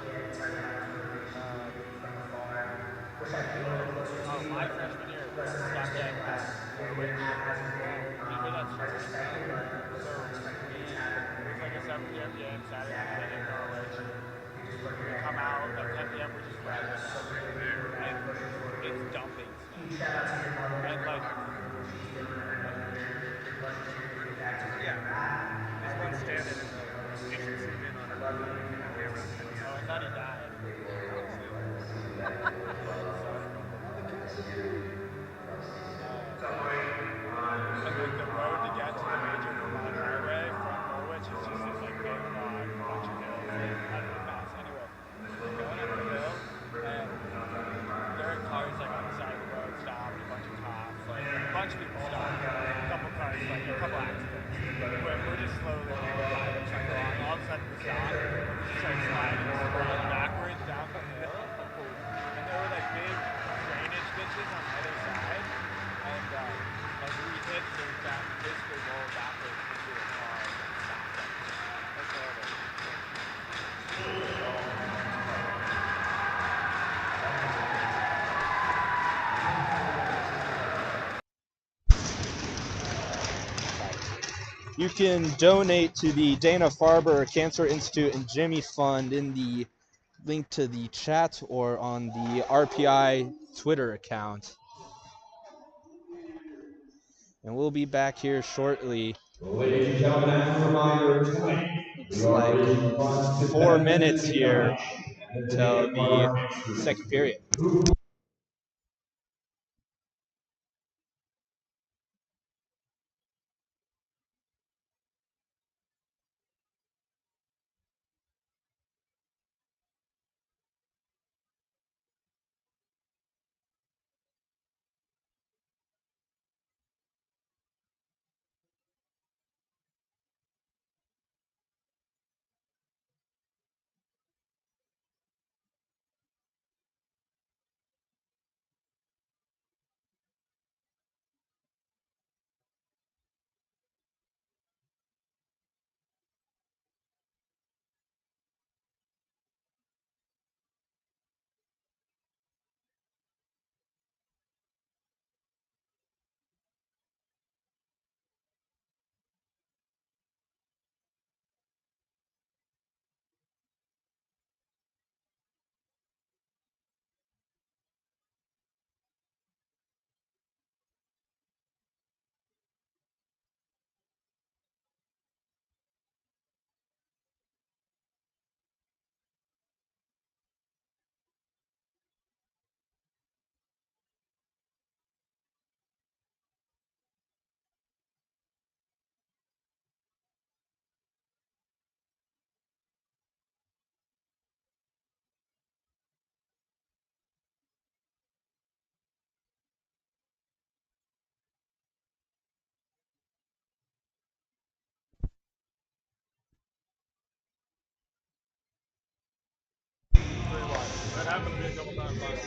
Can't tell you how much motivation it gave me from afar. Wish I could be a little closer to you. My freshman year, Less than I stopped expected at last year and a half hasn't been Did you hear that as story? expected, but those unexpected things happen. It was like a 7 p.m. game Saturday night in Norwich. We just put We your come out at 10 p.m. We're just riding, and it's dumping snow. huge shout out to your mother And like, what she's doing every year. Your budget here to get back to where Yeah. you're at. There's one standing in the station zoom in on her camera. oh, I thought he died. And like the road to get to the major Vermont highway from Norwich is just this like big long bunch of hills. Like, I don't know, mess. Anyway, we're going up the hill, and there are cars like on the side of the road stopped, a bunch of cops, like a bunch of people stopped, a couple cars, like a couple accidents. We're just slowly driving, trying to go on. All of a sudden we stop, and we just start sliding backwards down the hill. And there were like big drainage ditches on the other side, and like we hit the back, basically rolled backwards into a car and stopped us. That's horrible. You can donate to the Dana-Farber Cancer Institute and Jimmy Fund in the link to the chat or on the RPI Twitter account. And we'll be back here shortly. Ladies and gentlemen, as a reminder, tonight It's like 4 minutes here until the second period.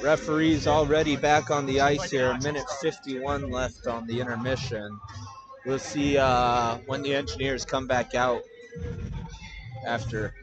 Referees already back on the ice here. Minute 51 left on the intermission. We'll see when the engineers come back out after.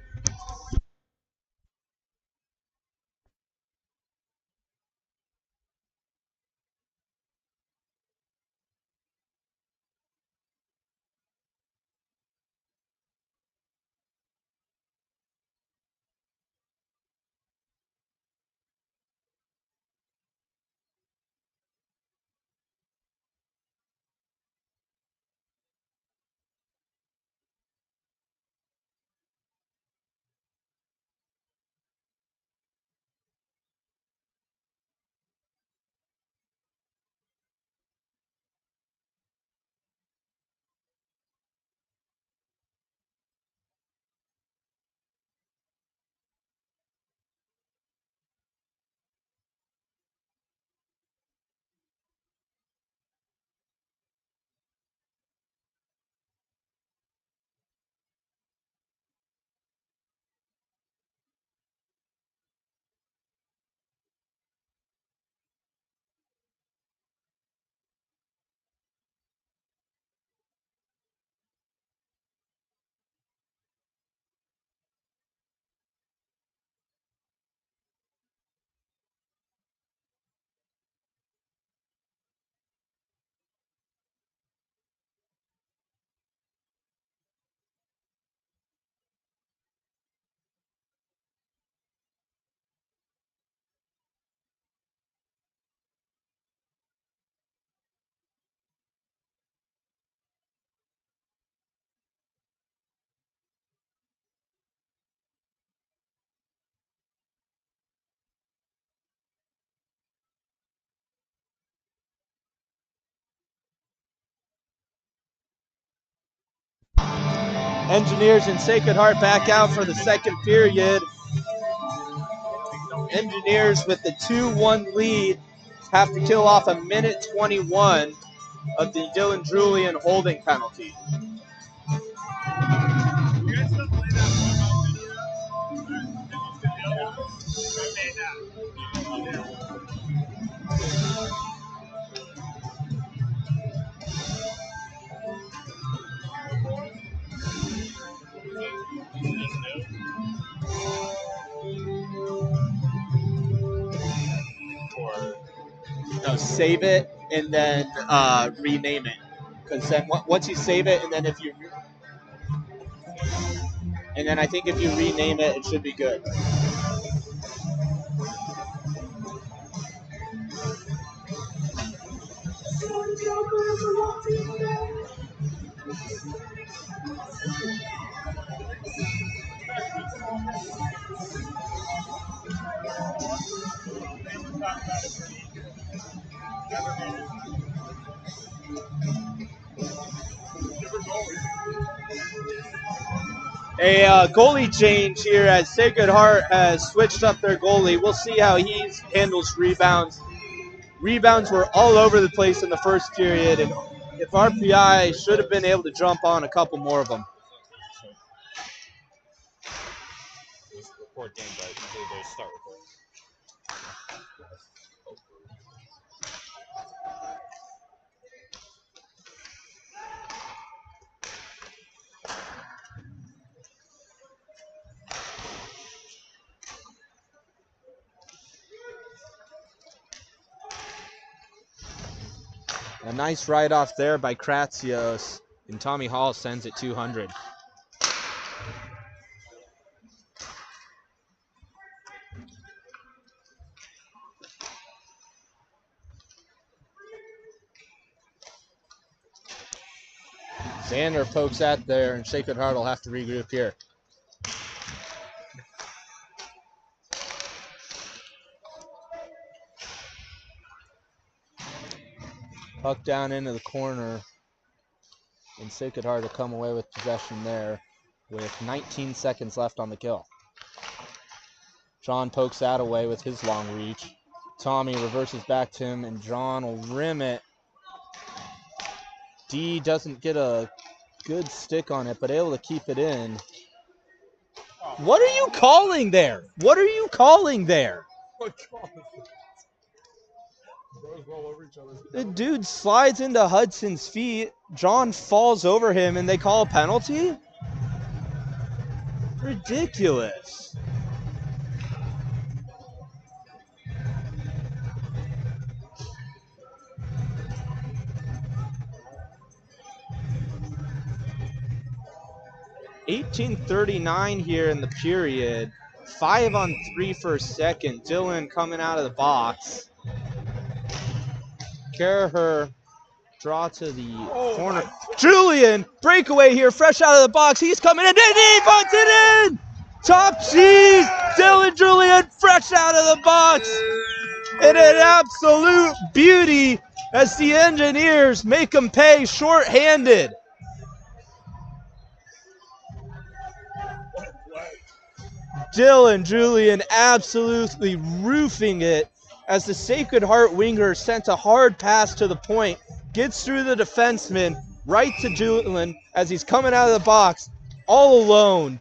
Engineers and Sacred Heart back out for the second period. Engineers with the 2-1 lead have to kill off a minute 21 of the Dylan Julian holding penalty. No, save it and then rename it. Because then once you save it, and then I think if you rename it, it should be good. A goalie change here as Sacred Heart has switched up their goalie. We'll see how he handles rebounds. Rebounds were all over the place in the first period, and if RPI should have been able to jump on a couple more of them. Record game, but usually they start recording. A nice write-off there by Kratsios, and Tommy Hall sends it 200. Xander pokes at there, and Sacred Heart will have to regroup here. Puck down into the corner, and Sacred Heart will come away with possession there with 19 seconds left on the kill. John pokes that away with his long reach. Tommy reverses back to him, and John will rim it. D doesn't get a good stick on it, but able to keep it in. What are you calling there? What are you calling there? The dude slides into Hudson's feet. John falls over him, and they call a penalty? Ridiculous. $18:39 here in the period. 5-on-3 for a second. Dylan coming out of the box. Karaher draw to the corner. Julian, breakaway here, fresh out of the box. He's coming in, and he puts it in! Top cheese! Dylan Julian, fresh out of the box! And an absolute beauty as the Engineers make him pay short-handed. Dylan Julian absolutely roofing it as the Sacred Heart winger sent a hard pass to the point, gets through the defenseman, right to Julian as he's coming out of the box, all alone.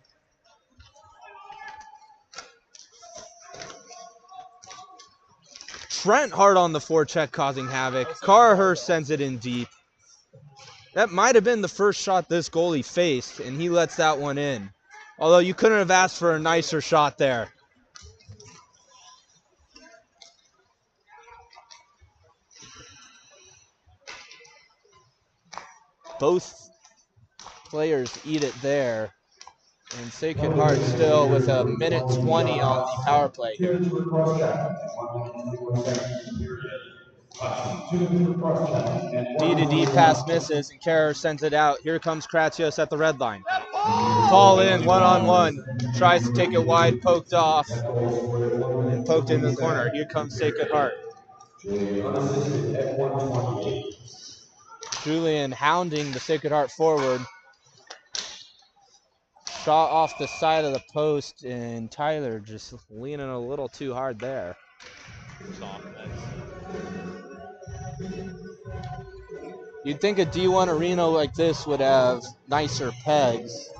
Trent Hart on the forecheck causing havoc. Carher sends it in deep. That might have been the first shot this goalie faced, and he lets that one in. Although you couldn't have asked for a nicer shot there. Both players eat it there. And Sacred Heart still with a minute 20 on the power play here. D-to-D pass misses, and Kerr sends it out. Here comes Kratsios at the red line. Ball in, one-on-one. Tries to take it wide, poked off, and poked into the corner. Here comes Sacred Heart. Julian hounding the Sacred Heart forward. Shot off the side of the post, and Tyler just leaning a little too hard there. Soft nets. You'd think a D1 arena like this would have nicer pegs.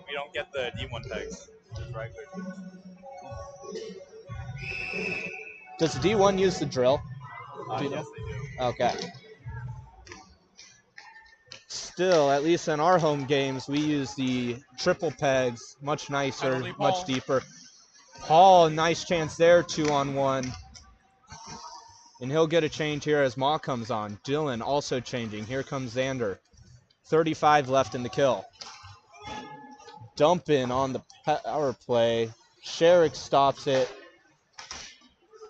We don't get the D1 pegs. Just regular tubes. Does D1 use the drill? Do you know? Yes, they do. Okay. Still, at least in our home games, we use the triple pegs, much nicer, Penalty, much Paul. deeper. Paul, nice chance there, 2-on-1. And he'll get a change here as Ma comes on. Dylan also changing. Here comes Xander. 35 left in the kill. Dump in on the power play. Sherrick stops it.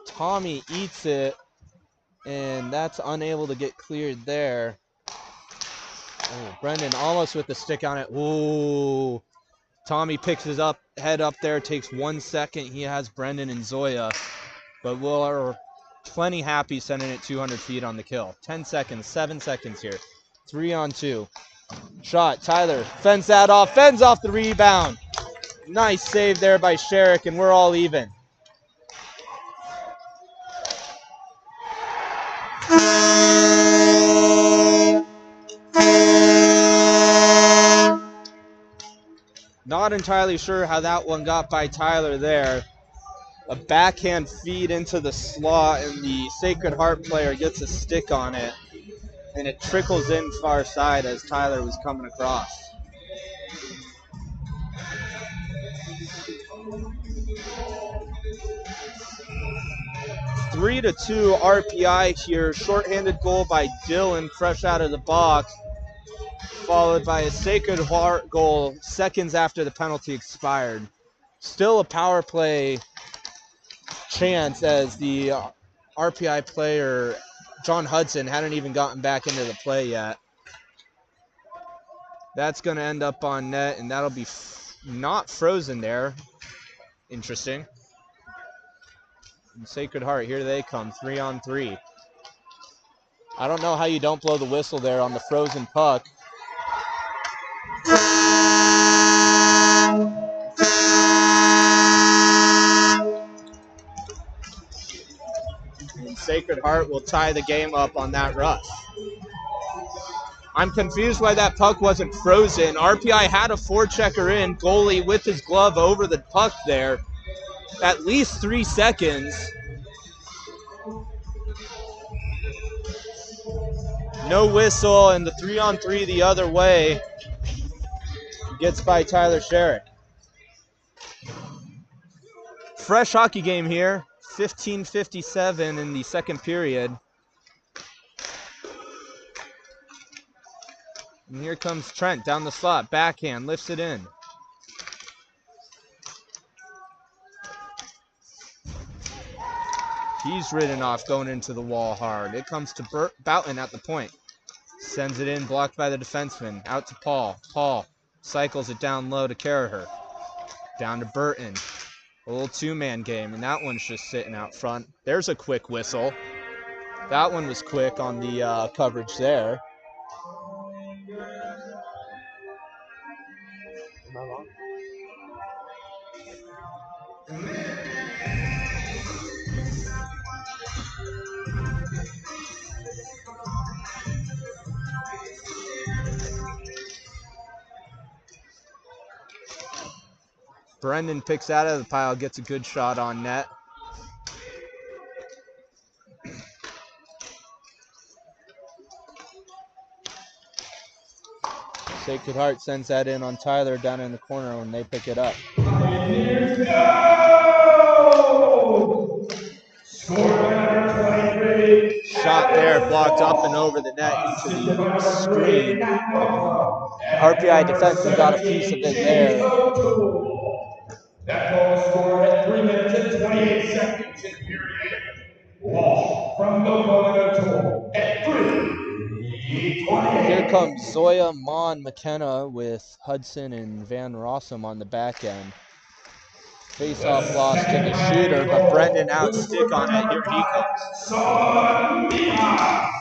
Tommy eats it, and that's unable to get cleared there. Oh, Brendan almost with the stick on it. Ooh. Tommy picks his head up there, takes 1 second. He has Brendan and Zoya, but we're plenty happy sending it 200 feet on the kill. 10 seconds, 7 seconds here. 3-on-2. Shot, Tyler fends that off, fends off the rebound. Nice save there by Sherrick, and we're all even. Not entirely sure how that one got by Tyler there. A backhand feed into the slot, and the Sacred Heart player gets a stick on it, and it trickles in far side as Tyler was coming across. Three to 2 RPI here. Shorthanded goal by Dylan, fresh out of the box, followed by a Sacred Heart goal seconds after the penalty expired. Still a power play chance as the RPI player, John Hudson, hadn't even gotten back into the play yet. That's going to end up on net, and that'll be not frozen there. Interesting. And Sacred Heart, here they come, 3-on-3. I don't know how you don't blow the whistle there on the frozen puck. And Sacred Heart will tie the game up on that rush. I'm confused why that puck wasn't frozen. RPI had a forechecker in, goalie with his glove over the puck there. At least 3 seconds. No whistle, and the 3-on-3 the other way gets by Tyler Sherrick. Fresh hockey game here, 15:57 in the second period. And here comes Trent down the slot, backhand, lifts it in. He's ridden off, going into the wall hard. It comes to Boughton at the point. Sends it in, blocked by the defenseman. Out to Paul. Paul cycles it down low to Carraher. Down to Burton. A little two-man game, and that one's just sitting out front. There's a quick whistle. That one was quick on the coverage there. Am I wrong? Brendan picks out of the pile, gets a good shot on net. Sacred Heart sends that in on Tyler down in the corner when they pick it up. Go! Score number 23. Shot there, blocked up and over the net into the screen. RPI defenseman got a piece of it there. That goal was scored at 3 minutes and 28 seconds in period. Walsh from Nova at 3:28. Here comes Zoya, Mon, McKenna with Hudson and Van Rossum on the back end. Face-off loss to the shooter, but Brendan out stick on it. Here he comes.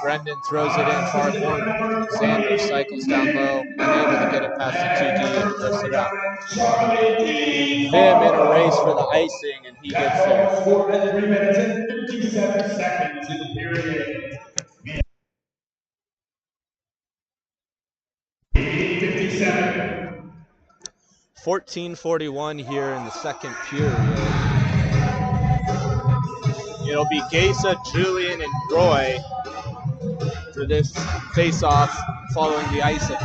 Brendan throws it in far corner. Xander cycles down low, unable to get it past the 2D, and he lifts it up. Vim in a race for the icing, and he gets there. 3 minutes and 57 seconds in the period. 57. 14:41 here in the second period. It'll be Gesa, Julian, and Roy for this face-off following the icing.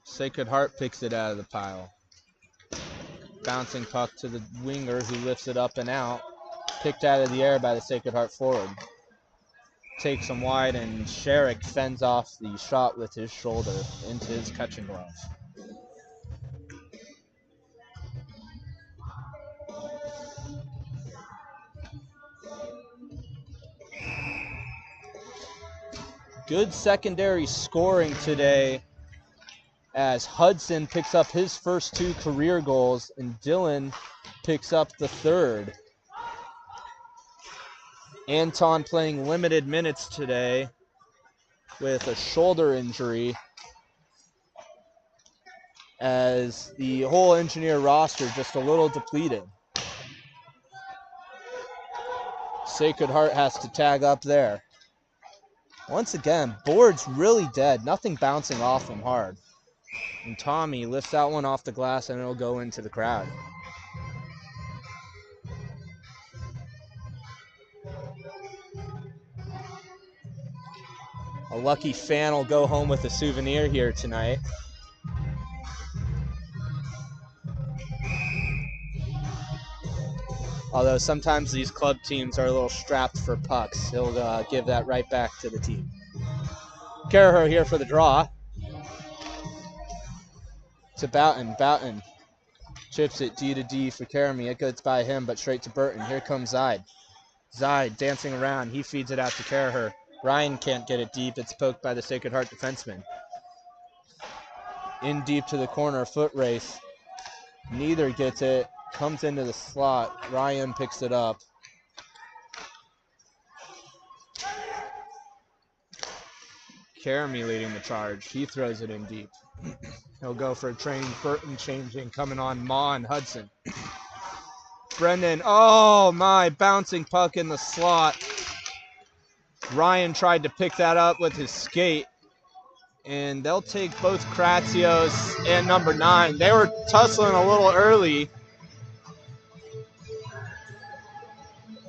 Sacred Heart picks it out of the pile. Bouncing puck to the winger who lifts it up and out. Picked out of the air by the Sacred Heart forward. Takes him wide, and Sherrick fends off the shot with his shoulder into his catching glove. Good secondary scoring today as Hudson picks up his first 2 career goals and Dylan picks up the third. Anton playing limited minutes today with a shoulder injury as the whole Engineer roster just a little depleted. Sacred Heart has to tag up there. Once again, board's really dead. Nothing bouncing off them hard. And Tommy lifts that one off the glass and it'll go into the crowd. A lucky fan will go home with a souvenir here tonight. Although sometimes these club teams are a little strapped for pucks. He'll give that right back to the team. Caraher here for the draw. To Boughton. Boughton chips it D to D for Karami. It goes by him, but straight to Burton. Here comes Zide. Zide dancing around. He feeds it out to Caraher. Ryan can't get it deep. It's poked by the Sacred Heart defenseman. In deep to the corner, foot race. Neither gets it. Comes into the slot. Ryan picks it up. Karami leading the charge. He throws it in deep. He'll go for a train. Burton changing, coming on Ma and Hudson. Brendan, oh my, bouncing puck in the slot. Ryan tried to pick that up with his skate. And they'll take both Kratsios and number 9. They were tussling a little early.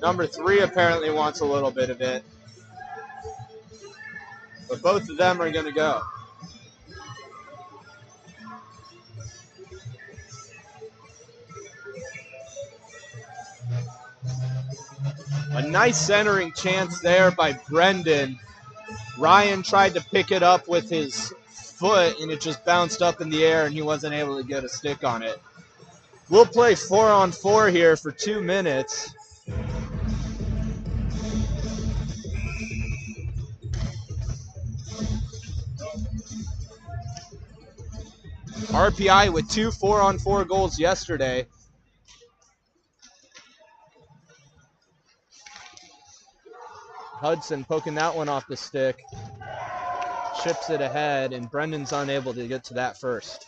Number 3 apparently wants a little bit of it. But both of them are going to go. A nice centering chance there by Brendan. Ryan tried to pick it up with his foot, and it just bounced up in the air, and he wasn't able to get a stick on it. We'll play 4-on-4 here for 2 minutes. RPI with 2 4-on-4 goals yesterday. Hudson poking that one off the stick. Chips it ahead, and Brendan's unable to get to that first.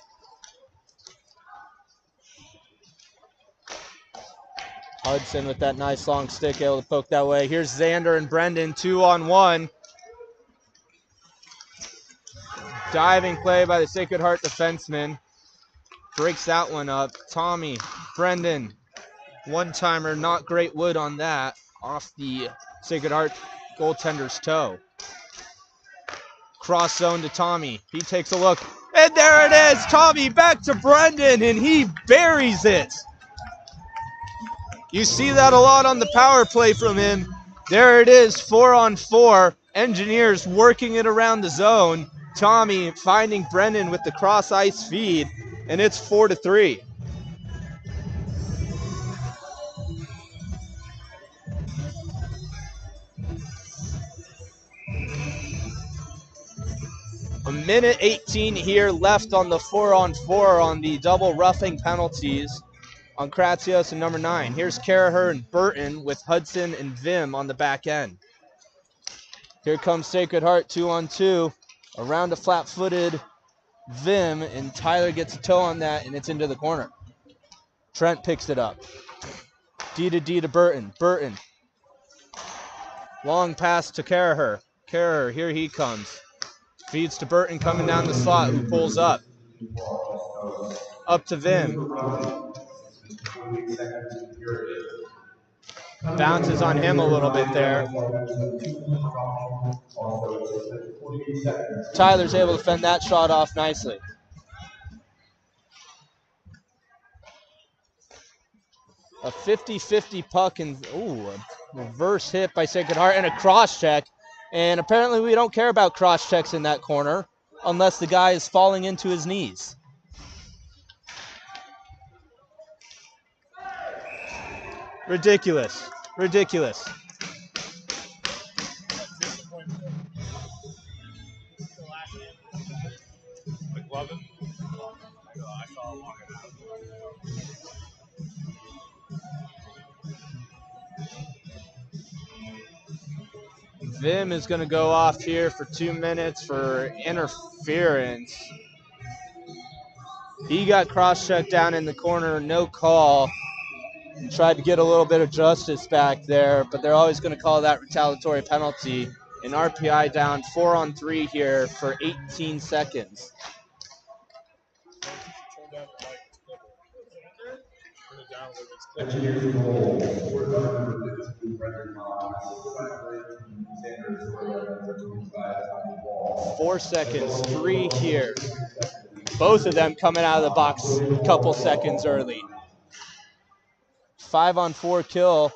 Hudson with that nice long stick, able to poke that way. Here's Xander and Brendan 2-on-1. Diving play by the Sacred Heart defenseman. Breaks that one up. Tommy, Brendan, one-timer, not great wood on that. Off the Sacred Heart goaltender's toe. Cross zone to Tommy. He takes a look. And there it is. Tommy back to Brendan, and he buries it. You see that a lot on the power play from him. There it is, 4-on-4. Engineers working it around the zone. Tommy finding Brendan with the cross ice feed, and it's 4-3. A minute 18 here left on the 4-on-4 on the double roughing penalties on Kratsios and number 9. Here's Caraher and Burton with Hudson and Vim on the back end. Here comes Sacred Heart 2-on-2. Around a flat-footed Vim, and Tyler gets a toe on that, and it's into the corner. Trent picks it up. D to Burton. Burton. Long pass to Caraher. Caraher, here he comes. Feeds to Burton coming down the slot, who pulls up. Up to Vim. Bounces on him a little bit there. Tyler's able to fend that shot off nicely. A 50-50 puck, and a reverse hit by Sacred Heart and a cross check. And apparently we don't care about cross checks in that corner unless the guy is falling into his knees. Ridiculous. Ridiculous. Vim is going to go off here for 2 minutes for interference. He got cross-checked down in the corner, no call. Tried to get a little bit of justice back there, but they're always going to call that retaliatory penalty. And RPI down 4-on-3 here for 18 seconds. Engineers goal. 4 seconds, 3 here. Both of them coming out of the box a couple seconds early. 5-on-4 kill.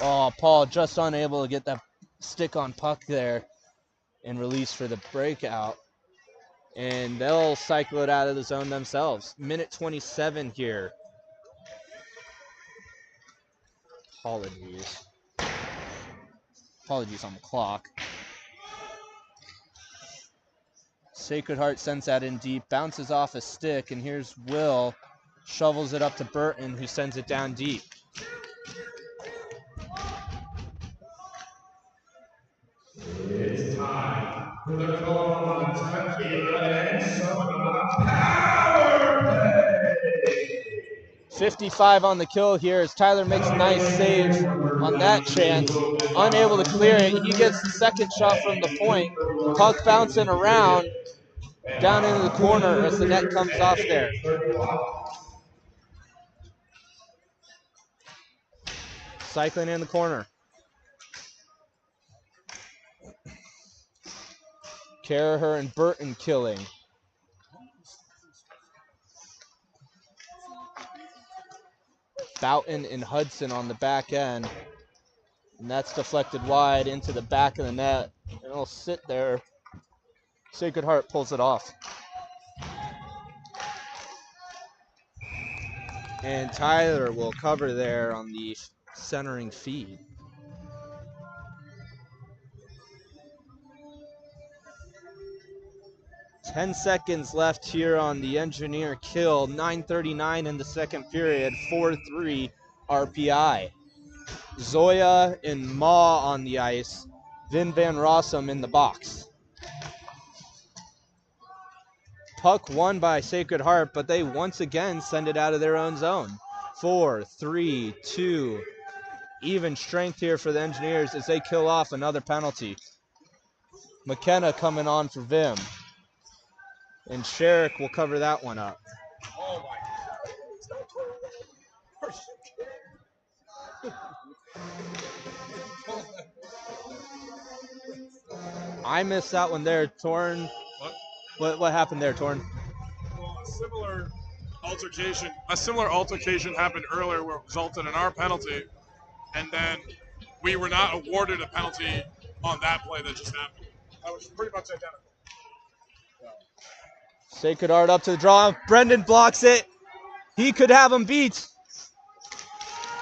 Oh, Paul just unable to get that stick on puck there and release for the breakout. And they'll cycle it out of the zone themselves. Minute 27 here. Apologies on the clock. Sacred Heart sends that in deep, bounces off a stick, and here's Will. Shovels it up to Burton, who sends it down deep. It's time for the call on tequila and soda power play. 55 on the kill here as Tyler makes a nice save on that chance. Unable to clear it. He gets the second shot from the point. Puck bouncing around down into the corner as the net comes off there. Cycling in the corner. Caraher and Burton killing. Boughton and Hudson on the back end. And that's deflected wide into the back of the net. And it'll sit there. Sacred Heart pulls it off. And Tyler will cover there on the centering feed. Ten seconds left here on the Engineer kill. 9:39 in the second period. 4-3 RPI. Zoya and Ma on the ice. Vin Van Rossum in the box. Puck won by Sacred Heart, but they once again send it out of their own zone. 4-3-2. Even strength here for the Engineers as they kill off another penalty. McKenna coming on for Vim. And Sherrick will cover that one up. I missed that one there, Torn. What happened there, Torn? Well, a similar altercation happened earlier where it resulted in our penalty, and then we were not awarded a penalty on that play that just happened. That was pretty much identical. Sacred Heart up to the draw. Brendan blocks it. He could have him beat.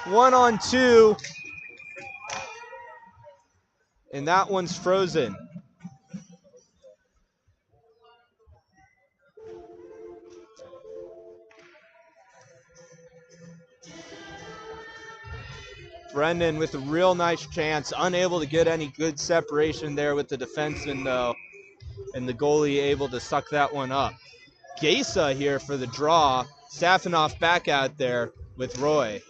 1-on-2. And that one's frozen. Brendan with a real nice chance, unable to get any good separation there with the defenseman though, and the goalie able to suck that one up. Gesa here for the draw. Safinoff back out there with Roy.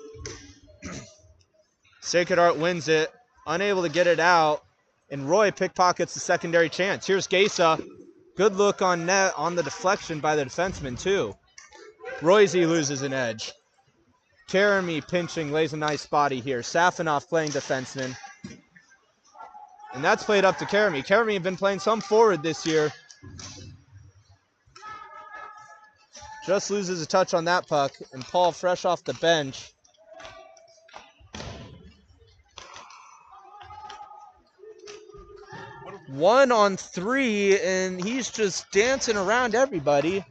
Sacred Heart wins it, unable to get it out, and Roy pickpockets the secondary chance. Here's Gesa. Good look on net on the deflection by the defenseman too. Royce loses an edge. Karami pinching, lays a nice body here. Safinoff playing defenseman. And that's played up to Karami. Karami had been playing some forward this year. Just loses a touch on that puck, and Paul fresh off the bench. One on three, and he's just dancing around everybody.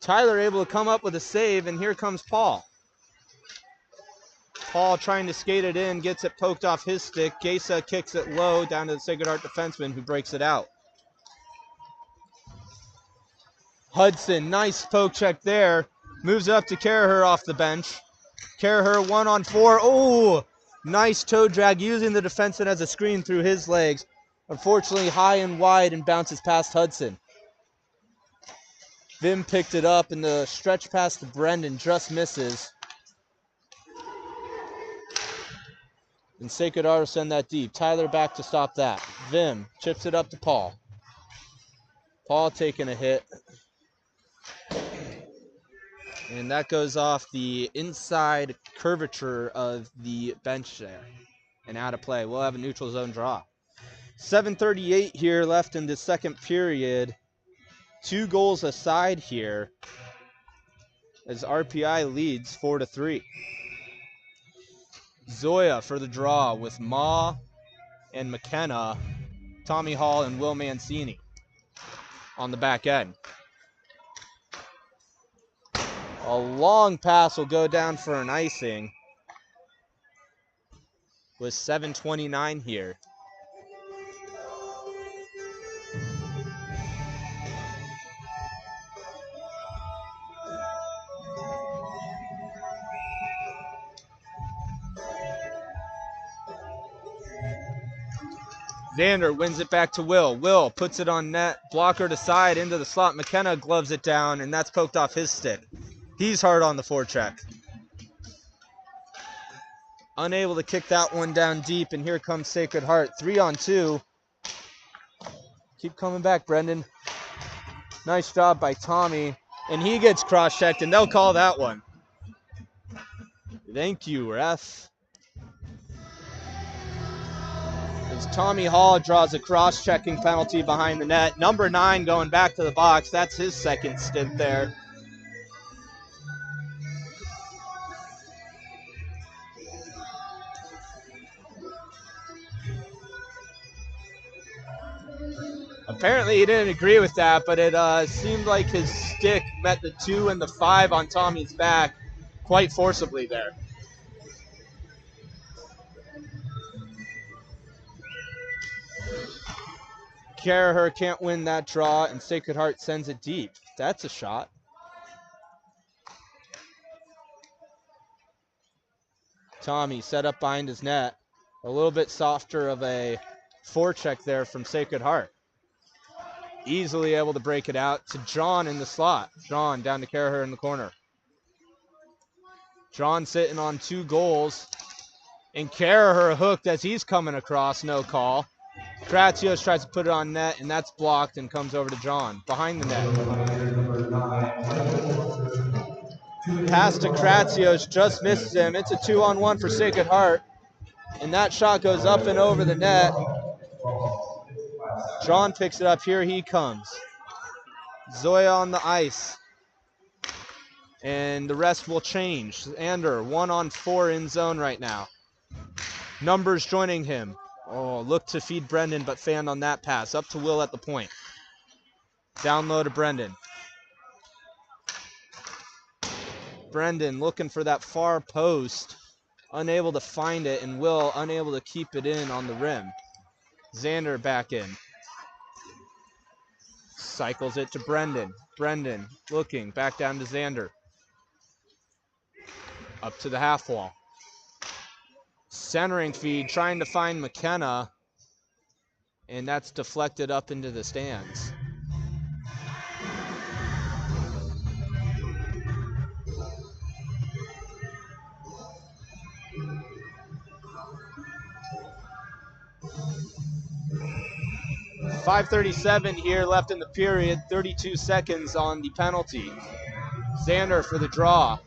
Tyler able to come up with a save, and here comes Paul. Paul trying to skate it in, gets it poked off his stick. Gesa kicks it low down to the Sacred Heart defenseman who breaks it out. Hudson, nice poke check there. Moves up to Caraher off the bench. Caraher 1-on-4. Oh, nice toe drag using the defenseman as a screen through his legs. Unfortunately high and wide and bounces past Hudson. Vim picked it up and the stretch pass to Brendan just misses. And Sacred Heart send that deep. Tyler back to stop that. Vim chips it up to Paul. Paul taking a hit. And that goes off the inside curvature of the bench there. And out of play. We'll have a neutral zone draw. 7:38 here left in the second period. 2 goals aside here as RPI leads 4-3. Zoya for the draw with Ma and McKenna, Tommy Hall and Will Mancini on the back end. A long pass will go down for an icing with 7:29 here. Xander wins it back to Will. Will puts it on net, blocker to side into the slot. McKenna gloves it down, and that's poked off his stick. He's hard on the forecheck. Unable to kick that one down deep, and here comes Sacred Heart. 3-on-2. Keep coming back, Brendan. Nice job by Tommy, and he gets cross-checked, and they'll call that one. Thank you, ref. As Tommy Hall draws a cross-checking penalty behind the net. Number 9 going back to the box. That's his second stint there. Apparently he didn't agree with that, but it seemed like his stick met the 2 and the 5 on Tommy's back quite forcibly there. Caraher can't win that draw, and Sacred Heart sends it deep. That's a shot. Tommy set up behind his net. A little bit softer of a forecheck there from Sacred Heart. Easily able to break it out to John in the slot. John down to Caraher in the corner. John sitting on 2 goals. And Caraher hooked as he's coming across, no call. Kratsios tries to put it on net, and that's blocked and comes over to John behind the net. Pass to Kratsios, just misses him. It's a 2-on-1 for Sacred Heart. And that shot goes up and over the net. John picks it up. Here he comes. Zoya on the ice. And the rest will change. Ander, 1-on-4 in zone right now. Numbers joining him. Oh, look to feed Brendan, but fanned on that pass. Up to Will at the point. Down low to Brendan. Brendan looking for that far post. Unable to find it, and Will unable to keep it in on the rim. Xander back in. Cycles it to Brendan. Brendan looking back down to Xander. Up to the half wall. Centering feed, trying to find McKenna, and that's deflected up into the stands. .537 here left in the period, 32 seconds on the penalty. Xander for the draw.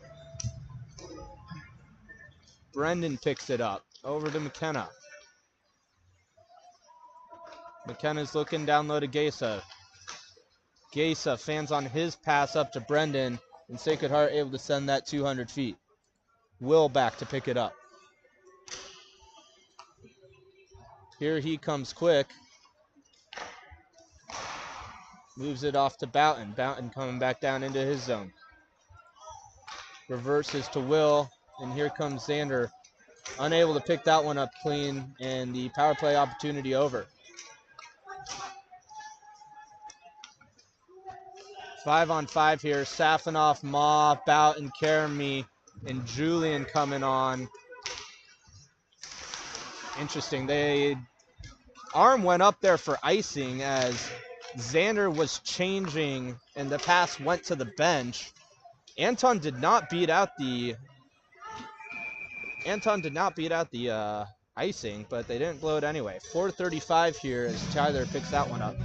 Brendan picks it up, over to McKenna. McKenna's looking down low to Gesa. Gesa fans on his pass up to Brendan, and Sacred Heart able to send that 200 feet. Will back to pick it up. Here he comes quick. Moves it off to Boughton. Boughton coming back down into his zone. Reverses to Will, and here comes Xander. Unable to pick that one up clean, and the power play opportunity over. 5-on-5 here. Safinoff, Ma, Boughton, Karami, and Julian coming on. Interesting. Arm went up there for icing as Xander was changing, and the pass went to the bench. Anton did not beat out the icing, but they didn't blow it anyway. 4:35 here as Tyler picks that one up.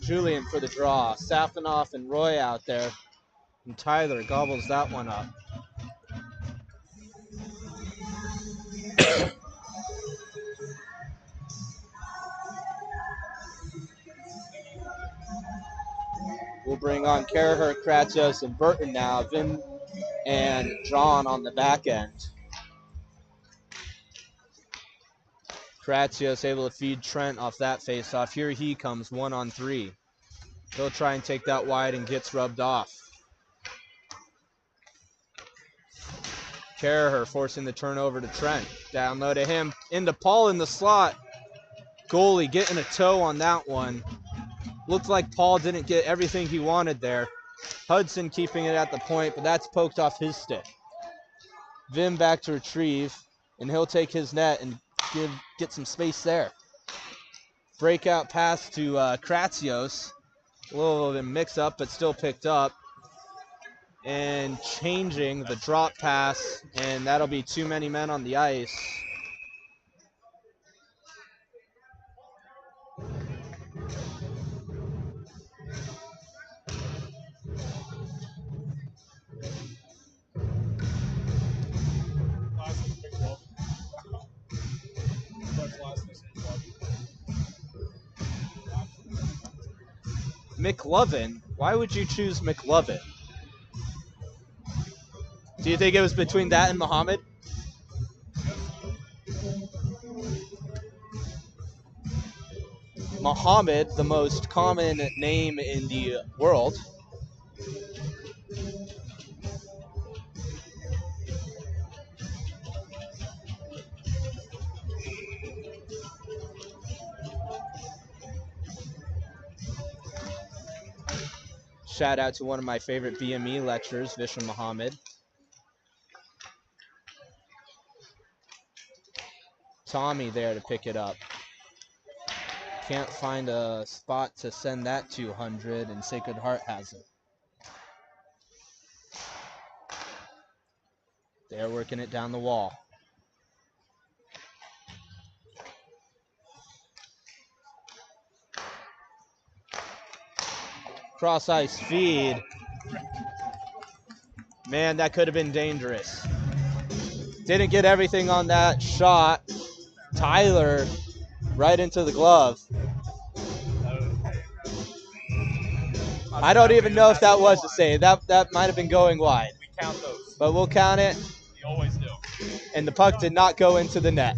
Julian for the draw. Safinoff and Roy out there. And Tyler gobbles that one up. We'll bring on Carahurt, Kratsios, and Burton now. Vim and John on the back end. Kratsios able to feed Trent off that face-off. Here he comes, 1-on-3. He'll try and take that wide and gets rubbed off. Carahurt forcing the turnover to Trent. Down low to him. Into Paul in the slot. Goalie getting a toe on that one. Looks like Paul didn't get everything he wanted there. Hudson keeping it at the point, but that's poked off his stick. Vim back to retrieve, and he'll take his net and get some space there. Breakout pass to Kratsios. A little bit mix up, but still picked up. And changing the drop pass, and that'll be too many men on the ice. McLovin? Why would you choose McLovin? Do you think it was between that and Muhammad? Muhammad, the most common name in the world. Shout out to one of my favorite BME lecturers, Vishal Muhammad. Tommy there to pick it up. Can't find a spot to send that 200, and Sacred Heart has it. They're working it down the wall. Cross ice feed. Man, that could have been dangerous. Didn't get everything on that shot. Tyler right into the glove. I don't even know if that was a save. That might have been going wide. We count those. But we'll count it. We always do. And the puck did not go into the net.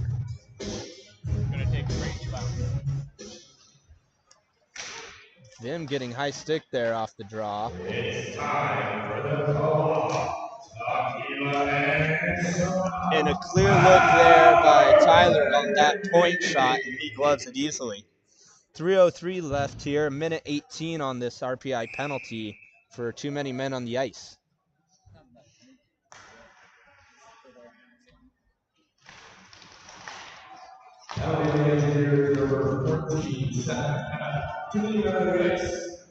Gonna take a range bounce. Vim getting high stick there off the draw. It's time for the call-off. And a clear look there by Tyler on that point shot, and he gloves it easily. 3:03 left here, minute 18 on this RPI penalty for too many men on the ice. Engineers number 14, to the United States.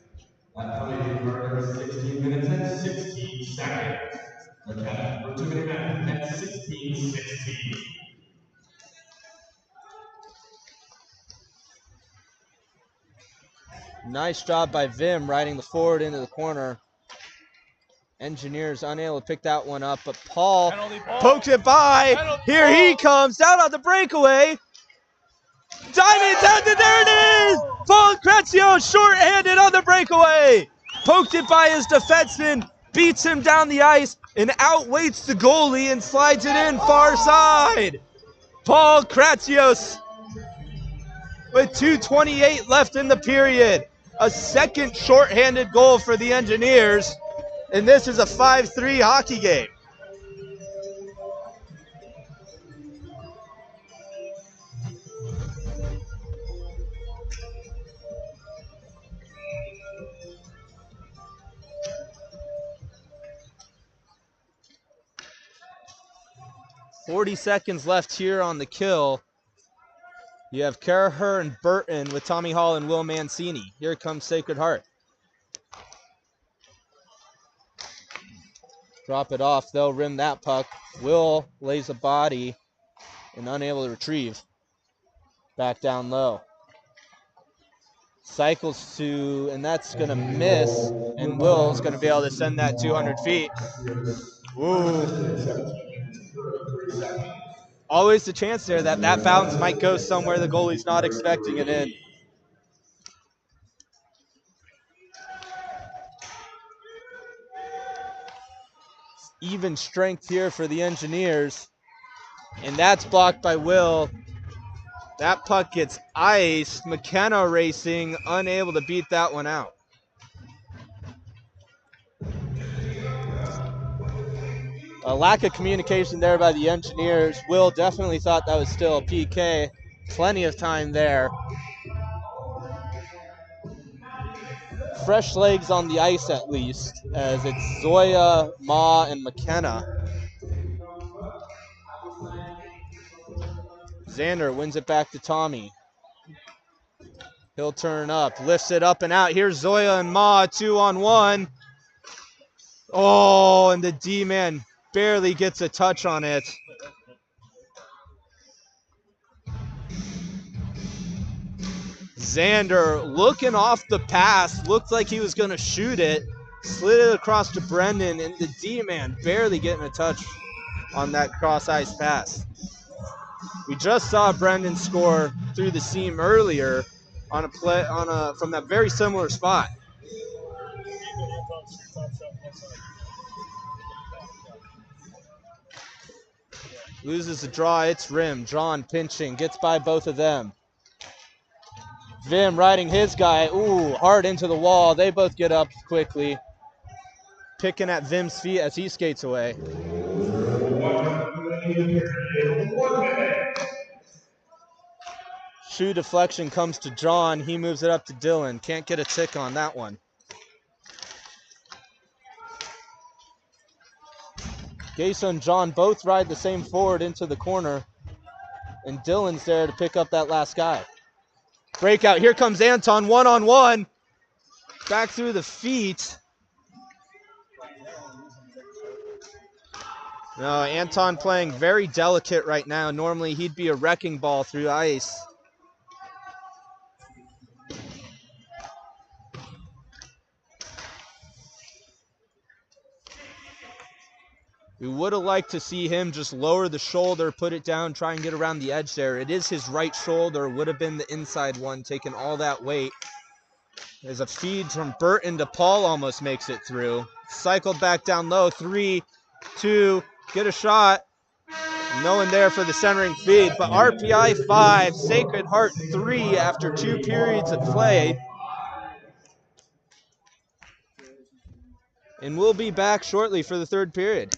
That penalty for 16 minutes and 16 seconds. McKenna for 2 minutes and 16:16. Nice job by Vim riding the forward into the corner. Engineers unable to pick that one up, but Paul poked it by. Here he comes down on the breakaway. Diving down, there it is! Paul Crazio short-handed on the breakaway. Poked it by his defenseman, beats him down the ice, and outweights the goalie and slides it in far side. Paul Kratsios with 2:28 left in the period. A second shorthanded goal for the Engineers, and this is a 5-3 hockey game. .40 left here on the kill. You have Caraher and Burton with Tommy Hall and Will Mancini. Here comes Sacred Heart. Drop it off. They'll rim that puck. Will lays a body and unable to retrieve. Back down low. Cycles to, and that's going to miss. And Will's going to be able to send that 200 feet. Ooh. Always the chance there that that bounce might go somewhere the goalie's not expecting it in. Even strength here for the Engineers. And that's blocked by Will. That puck gets iced. McKenna racing, unable to beat that one out. A lack of communication there by the Engineers. Will definitely thought that was still a PK. Plenty of time there. Fresh legs on the ice at least, as it's Zoya, Ma, and McKenna. Xander wins it back to Tommy. He'll turn up, lifts it up and out. Here's Zoya and Ma, 2-on-1. Oh, and the D-man barely gets a touch on it. Xander looking off the pass, looked like he was going to shoot it, slid it across to Brendan, and the D-man barely getting a touch on that cross-ice pass. We just saw Brendan score through the seam earlier on a play from that very similar spot. Loses the draw, it's Rim. John pinching, gets by both of them. Vim riding his guy, ooh, hard into the wall. They both get up quickly. Picking at Vim's feet as he skates away. Shoe deflection comes to John. He moves it up to Dylan. Can't get a tick on that one. Gesa and John both ride the same forward into the corner. And Dylan's there to pick up that last guy. Breakout. Here comes Anton, 1-on-1. Back through the feet. No, Anton playing very delicate right now. Normally he'd be a wrecking ball through ice. We would have liked to see him just lower the shoulder, put it down, try and get around the edge there. It is his right shoulder, would have been the inside one, taking all that weight. There's a feed from Burton to Paul, almost makes it through. Cycled back down low, 3, 2, get a shot. No one there for the centering feed, but RPI 5, Sacred Heart 3 after 2 periods of play. And we'll be back shortly for the third period.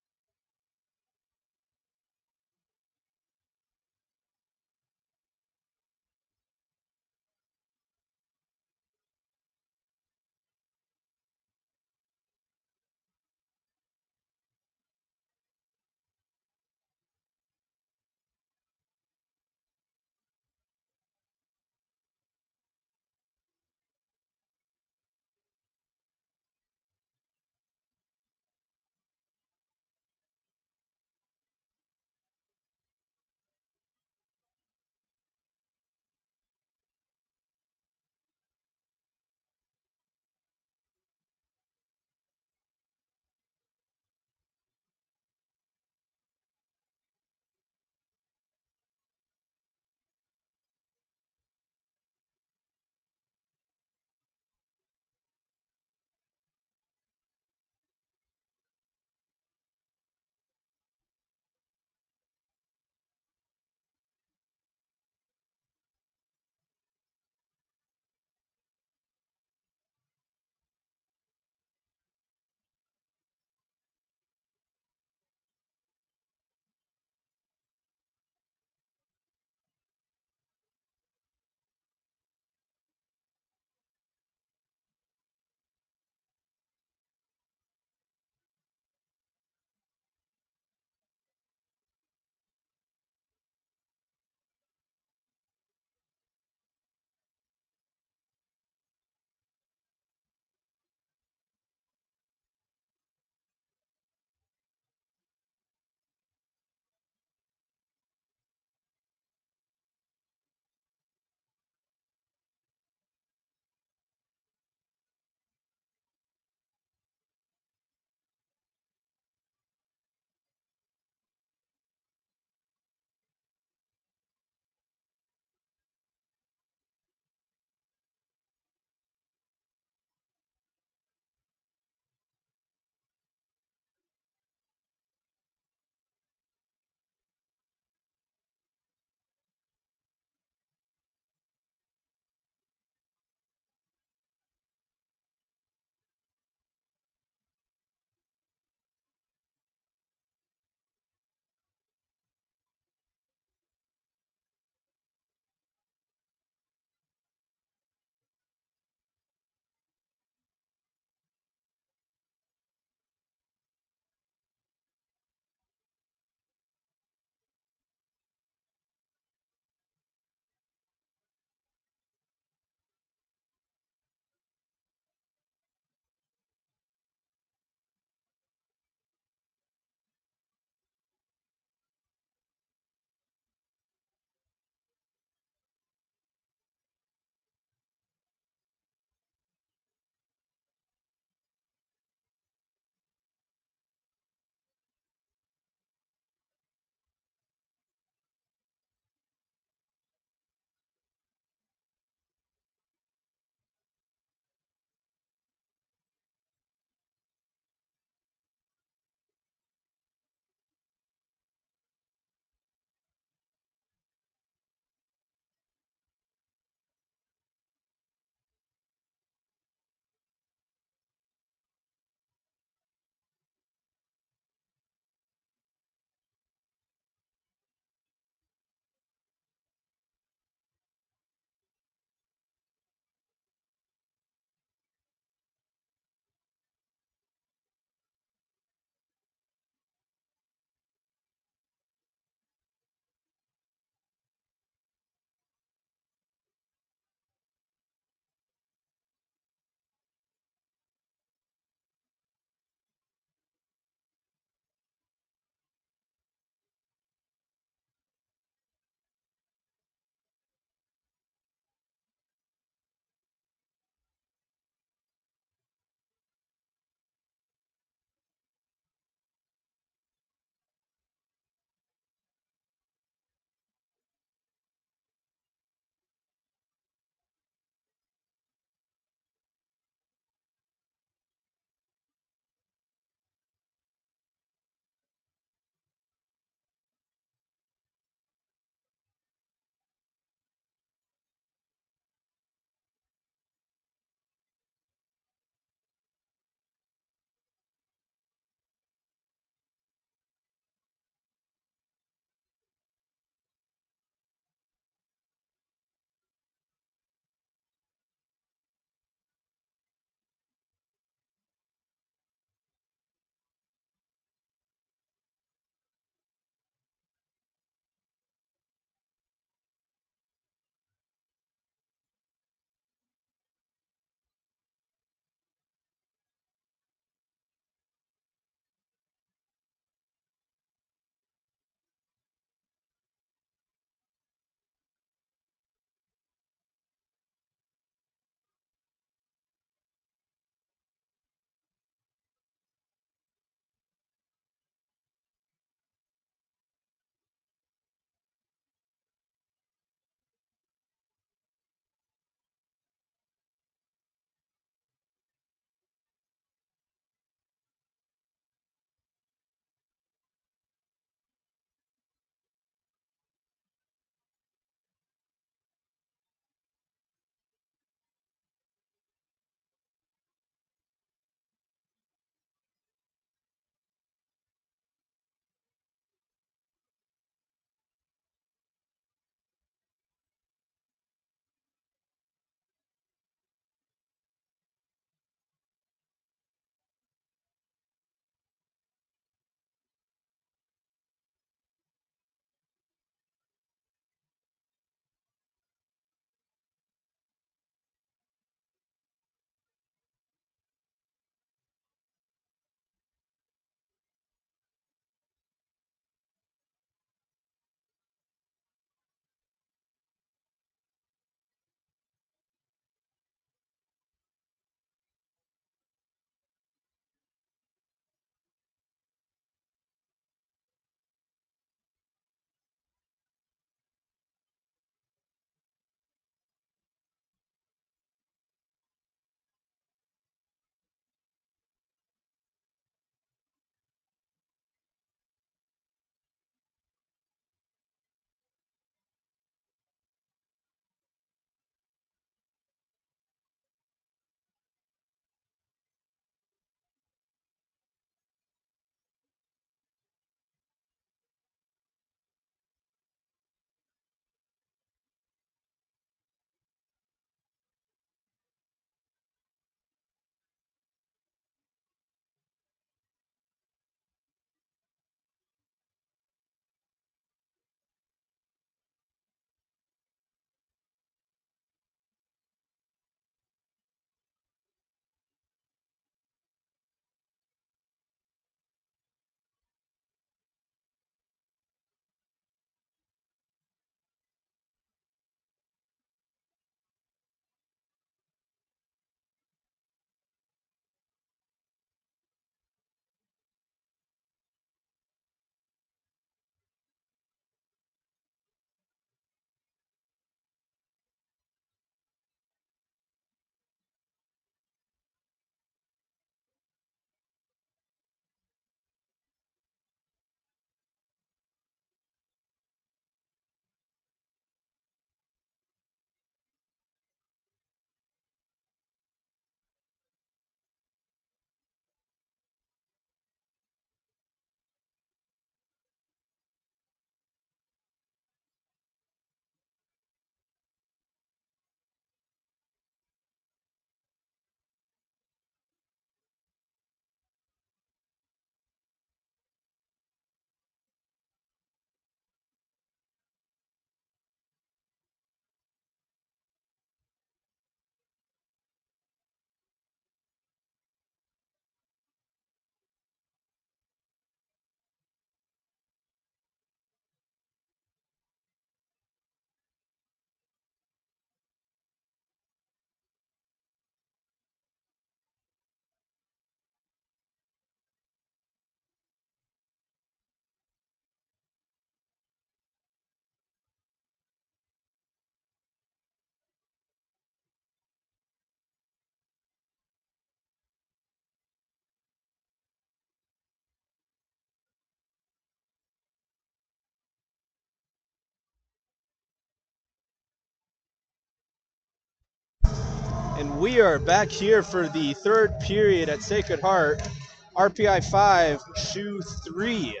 And we are back here for the third period at Sacred Heart. RPI 5, Shoe 3.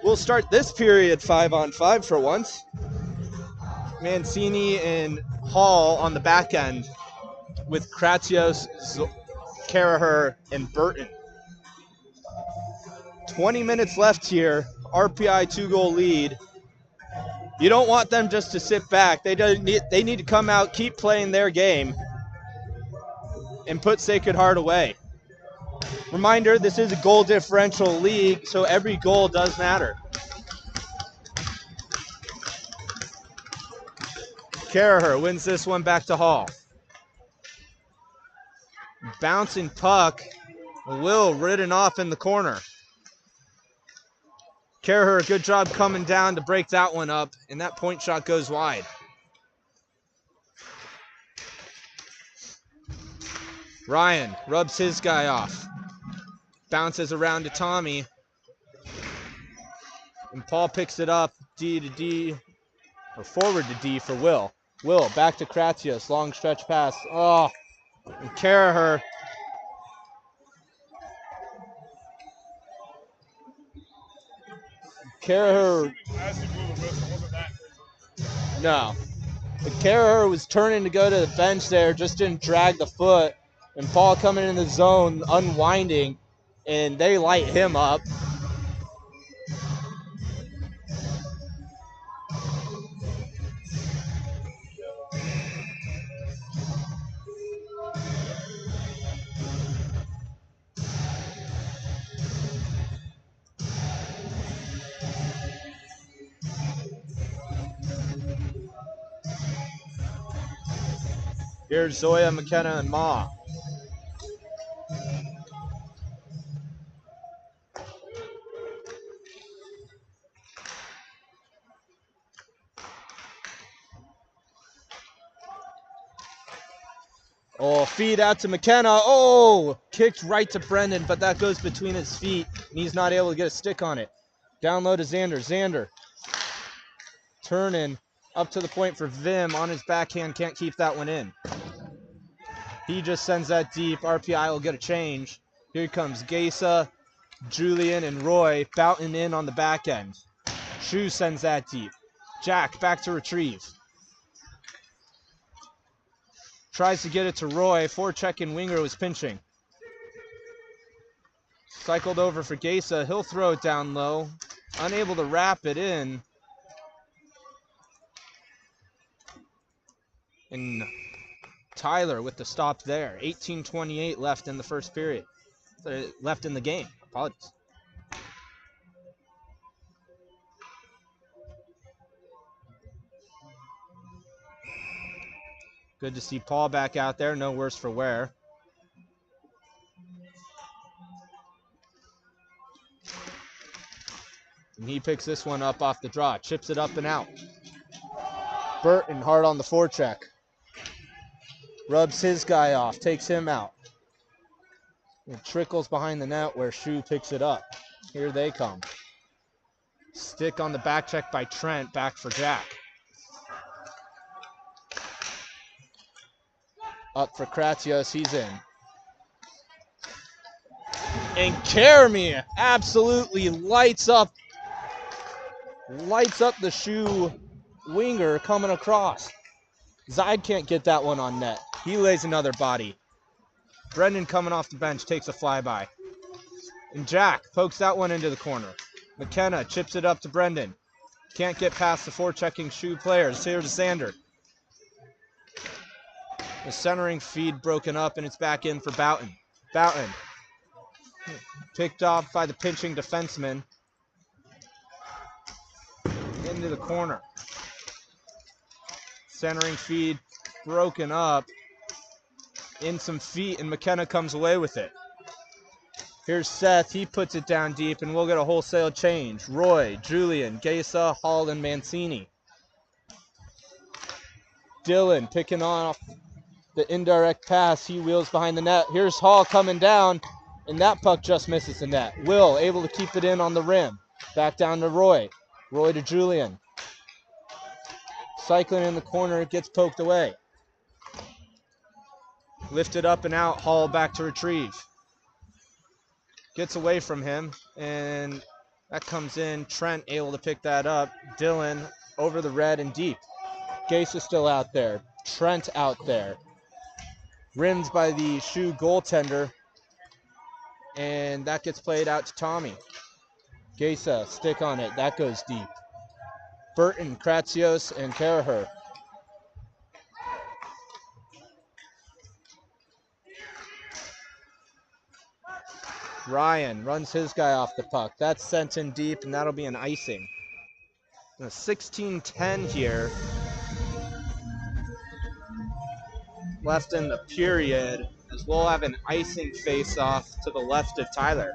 We'll start this period 5-on-5 for once. Mancini and Hall on the back end with Kratios, Caraher, and Burton. 20 minutes left here. RPI 2-goal lead. You don't want them just to sit back. They need to come out, keep playing their game, and put Sacred Heart away. Reminder, this is a goal differential league, so every goal does matter. Caraher wins this one back to Hall. Bouncing puck. Will ridden off in the corner. Caraher, good job coming down to break that one up, and that point shot goes wide. Ryan rubs his guy off. Bounces around to Tommy. And Paul picks it up, D to D, or forward to D for Will. Will back to Kratios, long stretch pass. Oh, and Caraher. No. Caraher was turning to go to the bench there, just didn't drag the foot. And Paul coming in the zone, unwinding, and they light him up. Here's Zoya, McKenna, and Ma. Oh, feed out to McKenna. Oh, kicked right to Brendan, but that goes between his feet, and he's not able to get a stick on it. Down low to Xander. Xander turning up to the point for Vim on his backhand. Can't keep that one in. He just sends that deep. RPI will get a change. Here comes Gesa, Julian, and Roy bouting in on the back end. Shu sends that deep. Jack back to retrieve. Tries to get it to Roy. Forechecking winger was pinching. Cycled over for Gesa. He'll throw it down low. Unable to wrap it in. And Tyler with the stop there. 18:28 left in the first period. Left in the game. Apologies. Good to see Paul back out there. No worse for wear. And he picks this one up off the draw. Chips it up and out. Burton hard on the forecheck. Rubs his guy off. Takes him out. It trickles behind the net where Shu picks it up. Here they come. Stick on the back check by Trent. Back for Jack. Up for Kratios. He's in. And Keremy absolutely lights up the Shu winger coming across. Zide can't get that one on net. He lays another body. Brendan coming off the bench takes a flyby. And Jack pokes that one into the corner. McKenna chips it up to Brendan. Can't get past the forechecking Shu players. Here's Sander. The centering feed broken up, and it's back in for Boughton. Boughton picked off by the pinching defenseman. Into the corner. Centering feed broken up. In some feet, and McKenna comes away with it. Here's Seth. He puts it down deep, and we'll get a wholesale change. Roy, Julian, Gesa, Hall, and Mancini. Dylan picking off the indirect pass. He wheels behind the net. Here's Hall coming down, and that puck just misses the net. Will able to keep it in on the rim. Back down to Roy. Roy to Julian. Cycling in the corner, it gets poked away. Lifted up and out, Hall back to retrieve. Gets away from him, and that comes in. Trent able to pick that up. Dylan over the red and deep. Gase is still out there. Trent out there. Rimmed by the shoe goaltender, and that gets played out to Tommy. Gesa, stick on it. That goes deep. Burton, Kratsios, and Karaher. Ryan runs his guy off the puck. That's sent in deep, and that'll be an icing. 16:10 here. Left in the period, as we'll have an icing face-off to the left of Tyler.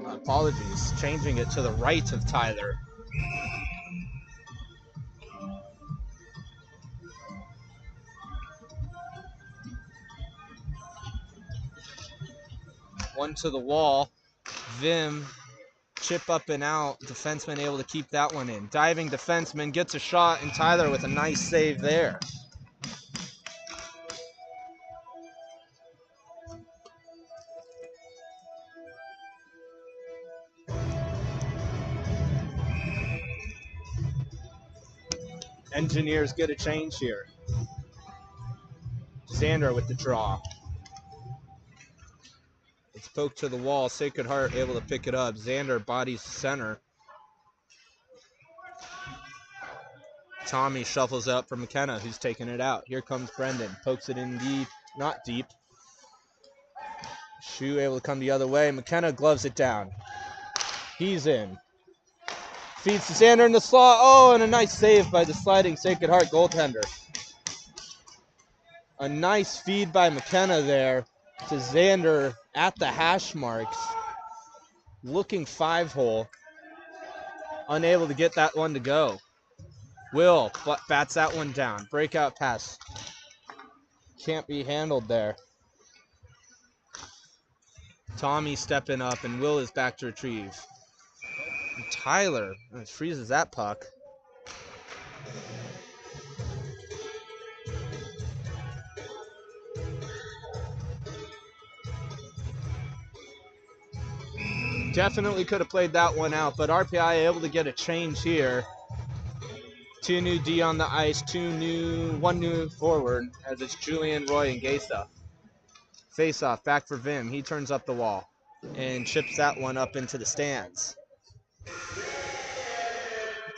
Apologies, changing it to the right of Tyler. One to the wall. Vim, chip up and out. Defenseman able to keep that one in. Diving defenseman gets a shot, and Tyler with a nice save there. Engineers get a change here. Xander with the draw. It's poked to the wall. Sacred Heart able to pick it up. Xander bodies center. Tommy shuffles up for McKenna, who's taking it out. Here comes Brendan. Pokes it in deep. Not deep. Shoe able to come the other way. McKenna gloves it down. He's in. Feeds to Xander in the slot. Oh, and a nice save by the sliding Sacred Heart goaltender. A nice feed by McKenna there to Xander at the hash marks. Looking 5-hole. Unable to get that one to go. Will bats that one down. Breakout pass. Can't be handled there. Tommy stepping up, and Will is back to retrieve. And Tyler freezes that puck. Definitely could have played that one out, but RPI able to get a change here. 2 new D on the ice, 1 new forward, as it's Julian, Roy, and Gesa. Face-off, back for Vim. He turns up the wall and chips that one up into the stands.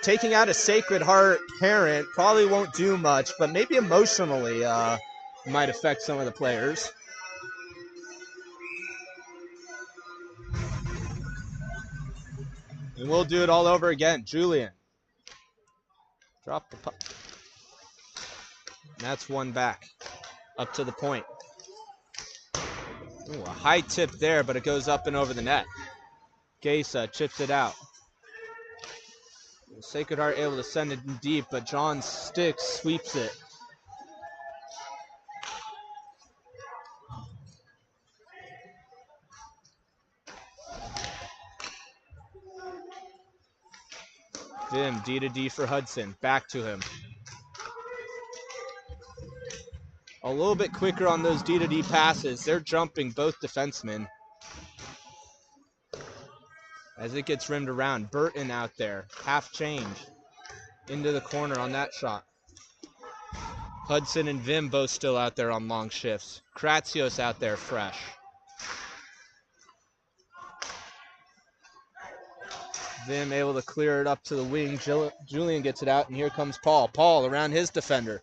Taking out a Sacred Heart parent probably won't do much, but maybe emotionally might affect some of the players. And we'll do it all over again. Julian. Drop the puck. That's one back. Up to the point. Ooh, a high tip there, but it goes up and over the net. Gesa chips it out. Sacred Heart able to send it in deep, but John Sticks sweeps it. Vim, D to D for Hudson. Back to him. A little bit quicker on those D to D passes. They're jumping both defensemen. As it gets rimmed around, Burton out there, half change, into the corner on that shot. Hudson and Vim both still out there on long shifts. Kratsios out there fresh. Vim able to clear it up to the wing. Julian gets it out, and here comes Paul. Paul around his defender.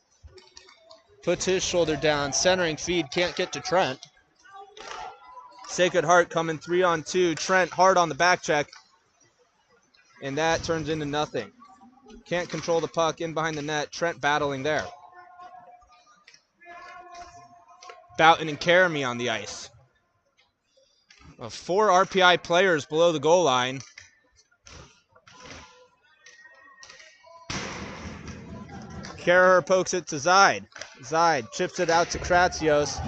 Puts his shoulder down, centering feed, can't get to Trent. Sacred Heart coming 3-on-2. Trent hard on the back check. And that turns into nothing. Can't control the puck in behind the net. Trent battling there. Boughton and Karamy on the ice. 4 RPI players below the goal line. Karaher pokes it to Zide. Zide chips it out to Kratsios,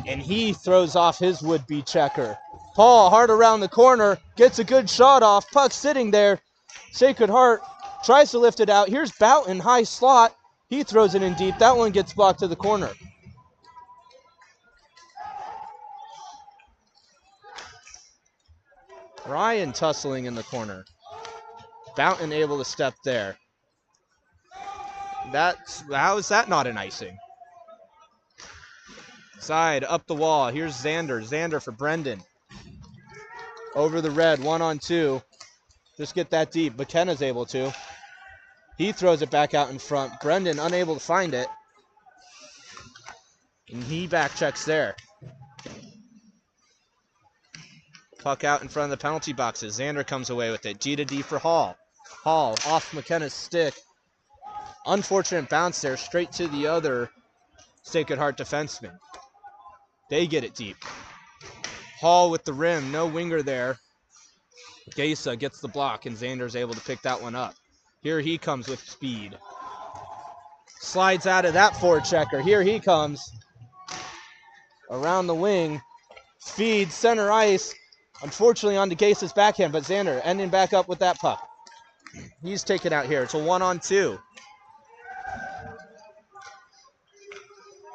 and he throws off his would-be checker. Paul hard around the corner, gets a good shot off. Puck sitting there. Sacred Heart Tries to lift it out. Here's Boughton, high slot. He throws it in deep. That one gets blocked to the corner. Ryan tussling in the corner. Boughton able to step there. How is that not an icing? Side, up the wall. Here's Xander. Xander for Brendan. Over the red, 1-on-2. Just get that deep. McKenna's able to. He throws it back out in front. Brendan unable to find it. And he back checks there. Puck out in front of the penalty boxes. Xander comes away with it. G to D for Hall. Hall off McKenna's stick. Unfortunate bounce there, straight to the other Sacred Heart defenseman. They get it deep. Hall with the rim, no winger there. Gesa gets the block, and Xander's able to pick that one up. Here he comes with speed. Slides out of that forechecker. Here he comes. Around the wing. Feeds center ice. Unfortunately onto Gase's backhand, but Xander ending back up with that puck. He's taken out here. It's a 1-on-2.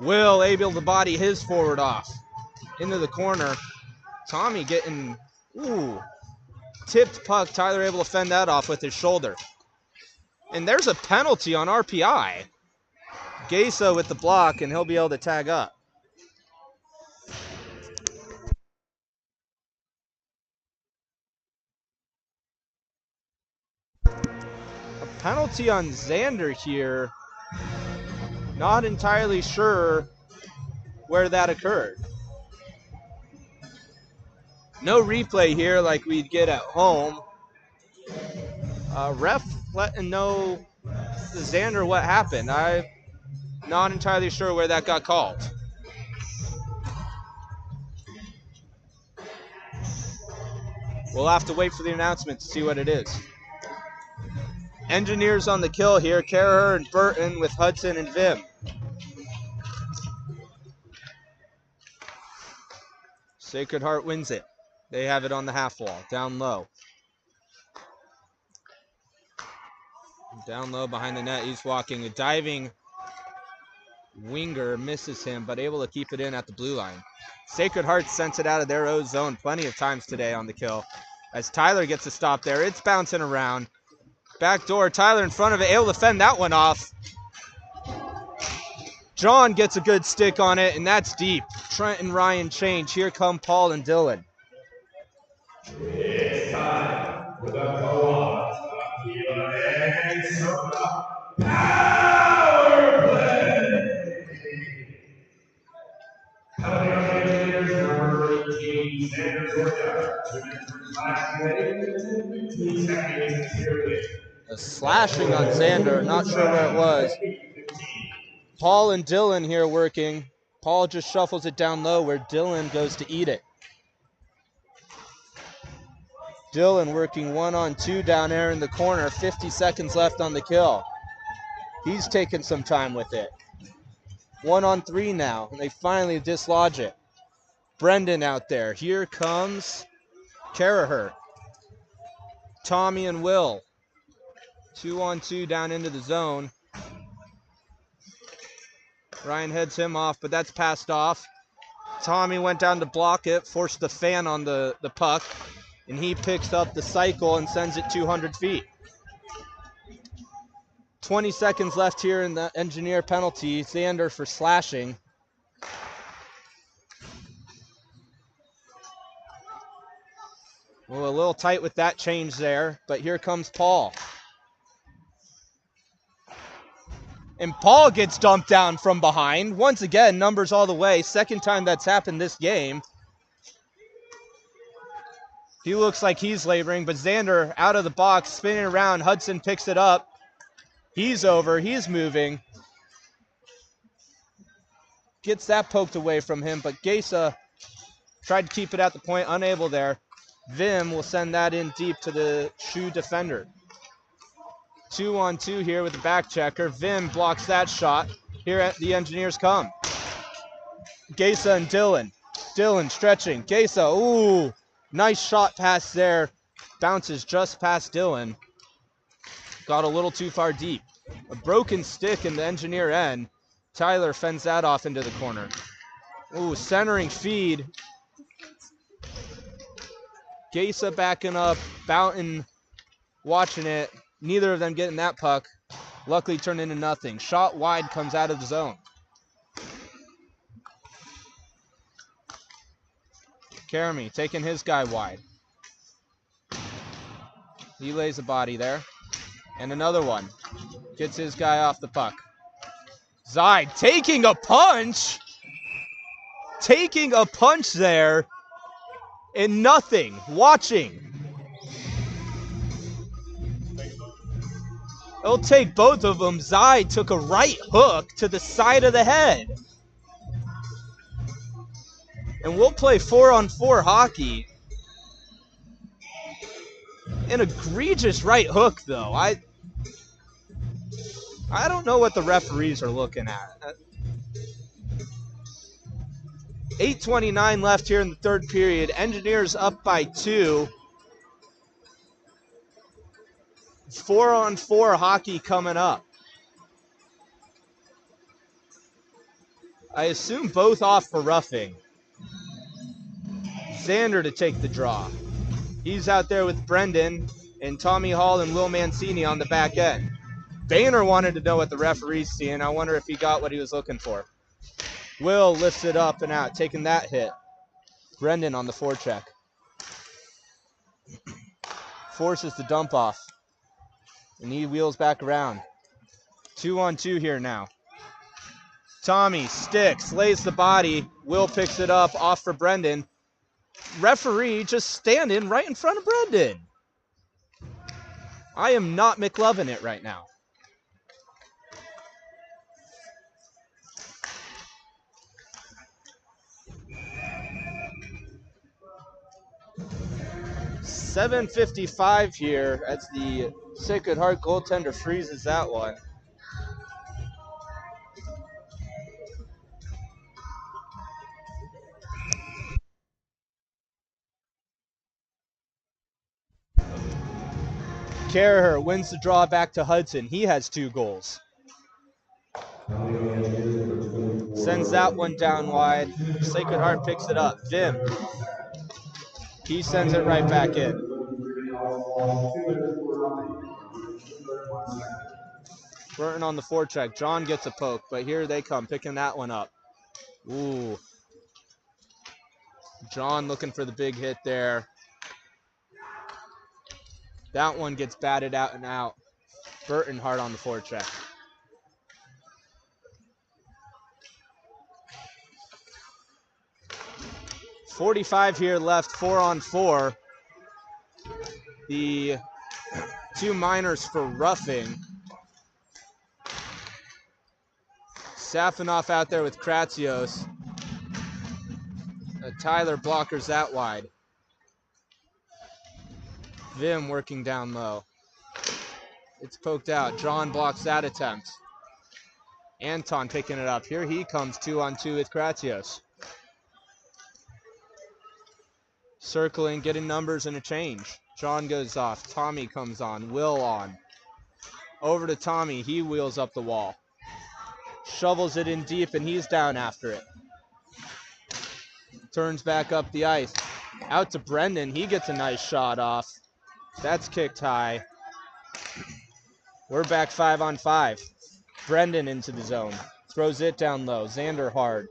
Will able to body his forward off. Into the corner. Tommy getting, tipped puck. Tyler able to fend that off with his shoulder. And there's a penalty on RPI. Gesa with the block, and he'll be able to tag up. A penalty on Xander here. Not entirely sure where that occurred. No replay here like we'd get at home. Ref letting know Xander what happened. I'm not entirely sure where that got called. We'll have to wait for the announcement to see what it is. Engineers on the kill here. Carrer and Burton with Hudson and Vim. Sacred Heart wins it. They have it on the half wall, down low. Down low behind the net, he's walking. A diving winger misses him, but able to keep it in at the blue line. Sacred Heart sent it out of their own zone plenty of times today on the kill. As Tyler gets a stop there, it's bouncing around. Back door, Tyler in front of it, able to fend that one off. John gets a good stick on it, and that's deep. Trent and Ryan change. Here come Paul and Dylan. It's time for the co-op power play. Coming up engineers number 18, Xander Georgia. 15 seconds period. A slashing on Xander, not sure where it was. Paul and Dylan here working. Paul just shuffles it down low where Dylan goes to eat it. Dylan working 1-on-2 down there in the corner. 50 seconds left on the kill. He's taking some time with it. 1-on-3 now, and they finally dislodge it. Brendan out there. Here comes Carraher. Tommy and Will. 2-on-2 down into the zone. Ryan heads him off, but that's passed off. Tommy went down to block it, forced the fan on the puck, and he picks up the cycle and sends it 200 feet. 20 seconds left here in the engineer penalty. Xander for slashing. Well, a little tight with that change there, but here comes Paul. And Paul gets dumped down from behind. Once again, numbers all the way. Second time that's happened this game. He looks like he's laboring, but Xander out of the box, spinning around. Hudson picks it up. He's over. He's moving. Gets that poked away from him, but Gesa tried to keep it at the point, unable there. Vim will send that in deep to the shoe defender. 2-on-2 here with the back checker. Vim blocks that shot. Here the engineers come. Gesa and Dylan. Dylan stretching. Gesa, ooh, nice shot pass there. Bounces just past Dylan. got a little too far deep. A broken stick in the engineer end. Tyler fends that off into the corner. Ooh, centering feed. Gesa backing up, Boughton watching it. Neither of them getting that puck. Luckily turned into nothing. Shot wide comes out of the zone. Karami taking his guy wide. He lays a body there. And another one. Gets his guy off the puck. Zide taking a punch. Taking a punch there. And nothing. Watching. It'll take both of them. Zide took a right hook to the side of the head. And we'll play 4-on-4 hockey. An egregious right hook, though. I don't know what the referees are looking at. 8:29 left here in the third period. Engineers up by 2. 4-on-4 hockey coming up. I assume both off for roughing. Xander to take the draw. He's out there with Brendan and Tommy Hall and Will Mancini on the back end. Boehner wanted to know what the referee's seeing. I wonder if he got what he was looking for. Will lifts it up and out, taking that hit. Brendan on the forecheck. Forces the dump off. And he wheels back around. 2-on-2 here now. Tommy sticks, lays the body. Will picks it up, off for Brendan. Referee just standing right in front of Brendan. I am not McLovin it right now. .755 here as the Sacred Heart goaltender freezes that one. Kerher wins the draw back to Hudson. He has 2 goals. Sends that one down wide. Sacred Heart picks it up. Vim. He sends it right back in. Burton on the forecheck. John gets a poke, but here they come, picking that one up. Ooh. John looking for the big hit there. That one gets batted out and out. Burton hard on the forecheck. .45 here left, 4-on-4. The 2 minors for roughing. Safinoff out there with Kratsios. Tyler blockers that wide. Vim working down low. It's poked out. John blocks that attempt. Anton picking it up. Here he comes 2-on-2 with Kratsios. Circling, getting numbers and a change. John goes off. Tommy comes on. Will on. Over to Tommy. He wheels up the wall. Shovels it in deep, and he's down after it. Turns back up the ice. Out to Brendan. He gets a nice shot off. That's kicked high. We're back 5-on-5. Brendan into the zone. Throws it down low. Xander hard.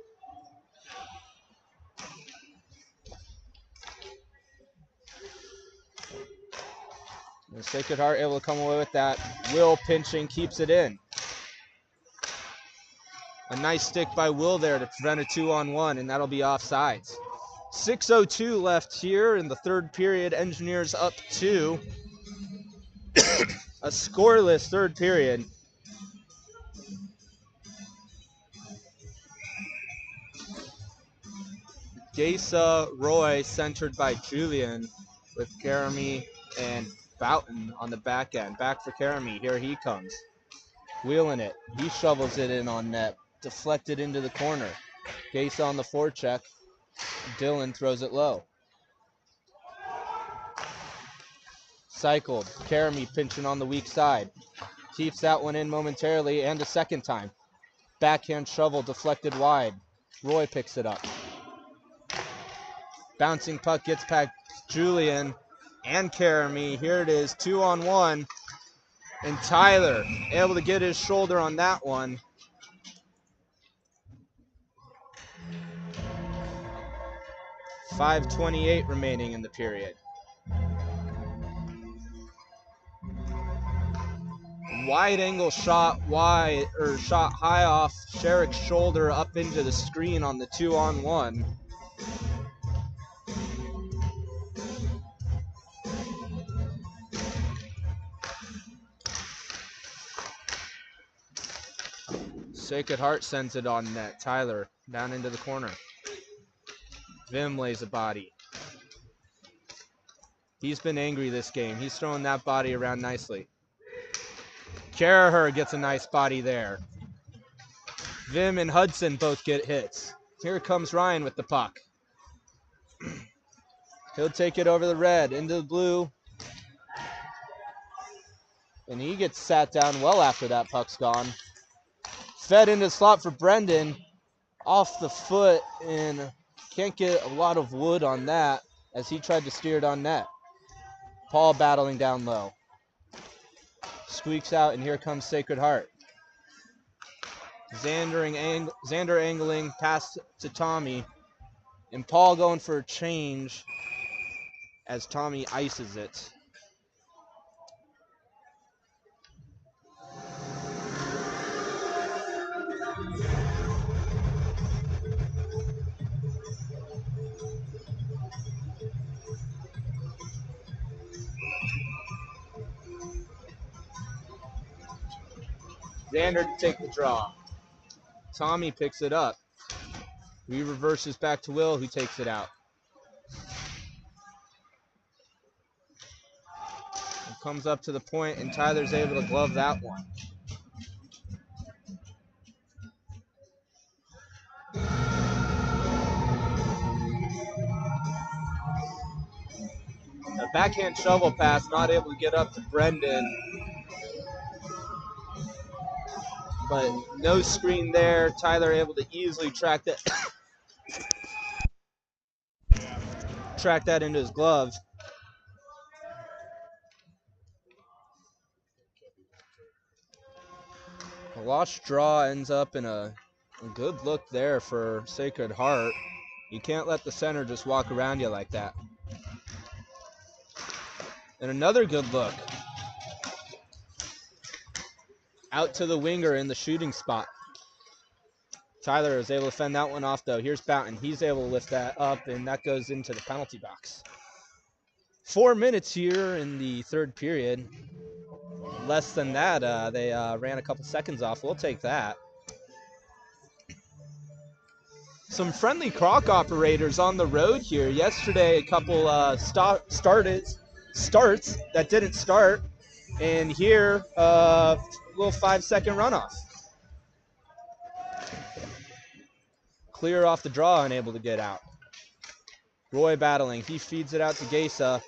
The Sacred Heart able to come away with that. Will pinching, keeps it in. A nice stick by Will there to prevent a 2-on-1, and that'll be offsides. 6:02 left here in the third period. Engineers up 2. A scoreless third period. Gesa Roy centered by Julian with Karami and Boughton on the back end. Back for Karami. Here he comes. Wheeling it. He shovels it in on net. Deflected into the corner. Gesa on the forecheck. Dylan throws it low. Cycled. Karami pinching on the weak side. Keeps that one in momentarily and a second time. Backhand shovel deflected wide. Roy picks it up. Bouncing puck gets past Julian and Karami. Here it is, 2-on-1. And Tyler able to get his shoulder on that one. .528 remaining in the period. Wide angle shot shot high off Sherrick's shoulder up into the screen on the 2-on-1. Sacred Heart sends it on net. Tyler down into the corner. Vim lays a body. He's been angry this game. He's throwing that body around nicely. Karaher gets a nice body there. Vim and Hudson both get hits. Here comes Ryan with the puck. He'll take it over the red, into the blue. And he gets sat down well after that puck's gone. Fed into the slot for Brendan. Off the foot, and can't get a lot of wood on that as he tried to steer it on net. Paul battling down low. Squeaks out, and here comes Sacred Heart. Xander angling, pass to Tommy. And Paul going for a change as Tommy ices it. Xander to take the draw. Tommy picks it up. He reverses back to Will, who takes it out. It comes up to the point, and Tyler's able to glove that one. A backhand shovel pass, not able to get up to Brendan. But no screen there. Tyler able to easily track that into his glove. A lost draw ends up in a good look there for Sacred Heart. You can't let the center just walk around you like that. And another good look. Out to the winger in the shooting spot. Tyler is able to fend that one off, though. Here's Boughton. He's able to lift that up, and that goes into the penalty box. 4 minutes here in the third period. Less than that, they ran a couple seconds off. We'll take that. Some friendly croc operators on the road here. Yesterday, a couple starts that didn't start. And here, a little 5-second runoff. Clear off the draw, unable to get out. Roy battling. He feeds it out to Gesa.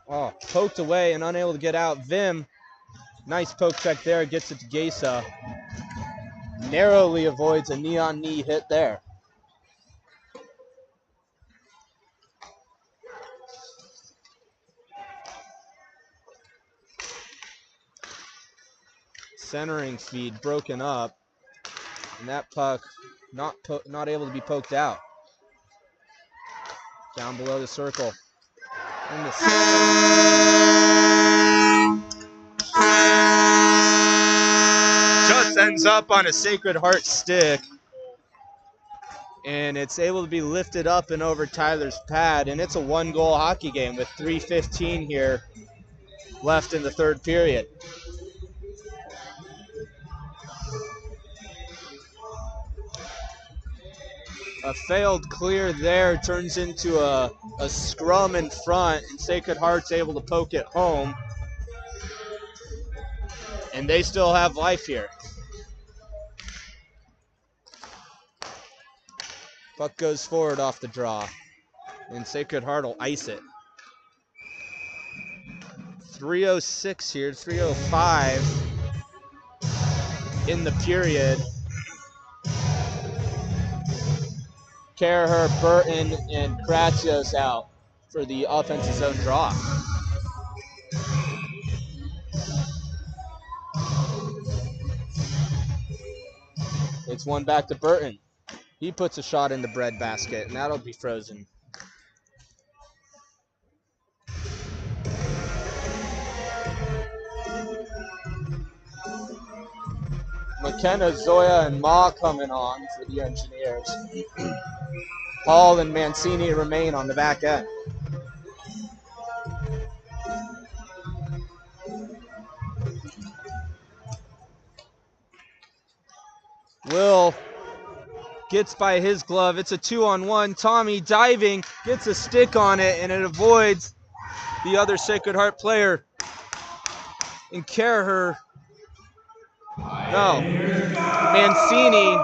Oh, poked away and unable to get out. Vim, nice poke check there. Gets it to Gesa. Narrowly avoids a knee-on-knee hit there. Centering feed broken up. And that puck not able to be poked out. Down below the circle. And just ends up on a Sacred Heart stick. And it's able to be lifted up and over Tyler's pad. And it's a 1-goal hockey game with 3:15 here left in the third period. A failed clear there turns into a scrum in front, and Sacred Heart's able to poke it home. And they still have life here. Puck goes forward off the draw, and Sacred Heart will ice it. 3:06 here, 3:05 in the period. Caraher, Burton, and Kratsios out for the offensive zone draw. It's one back to Burton. He puts a shot in the bread basket, and that'll be frozen. McKenna, Zoya, and Ma coming on for the Engineers. Hall and Mancini remain on the back end. Will gets by his glove. It's a 2-on-1. Tommy diving, gets a stick on it, and it avoids the other Sacred Heart player. And Caraher, no, Mancini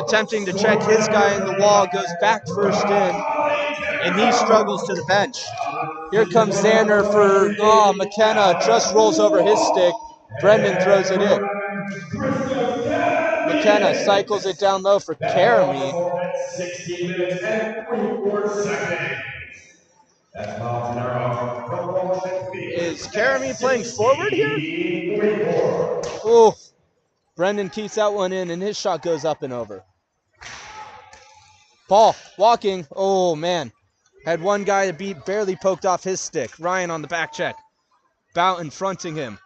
attempting to check his guy in the wall, goes back first in, and he struggles to the bench. Here comes Xander for McKenna, just rolls over his stick. Brendan throws it in. McKenna cycles it down low for Karami. 16 minutes and 44 seconds. That's Is Karami playing forward here? 44. Oh, Brendan keeps that one in, and his shot goes up and over. Paul walking. Oh, man. Had one guy to beat, barely poked off his stick. Ryan on the back check. Boughton fronting him.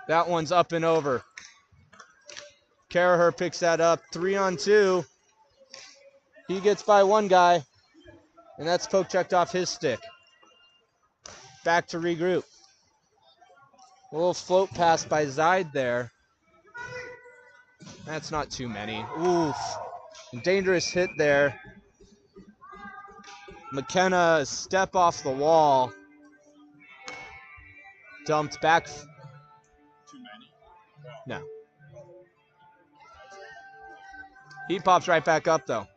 That one's up and over. Caraher picks that up. 3-on-2. He gets by one guy, and that's poke checked off his stick. Back to regroup. A little float pass by Zaid there. That's not too many. Oof. Dangerous hit there. McKenna, step off the wall. Dumped back. Too many. No. He pops right back up, though.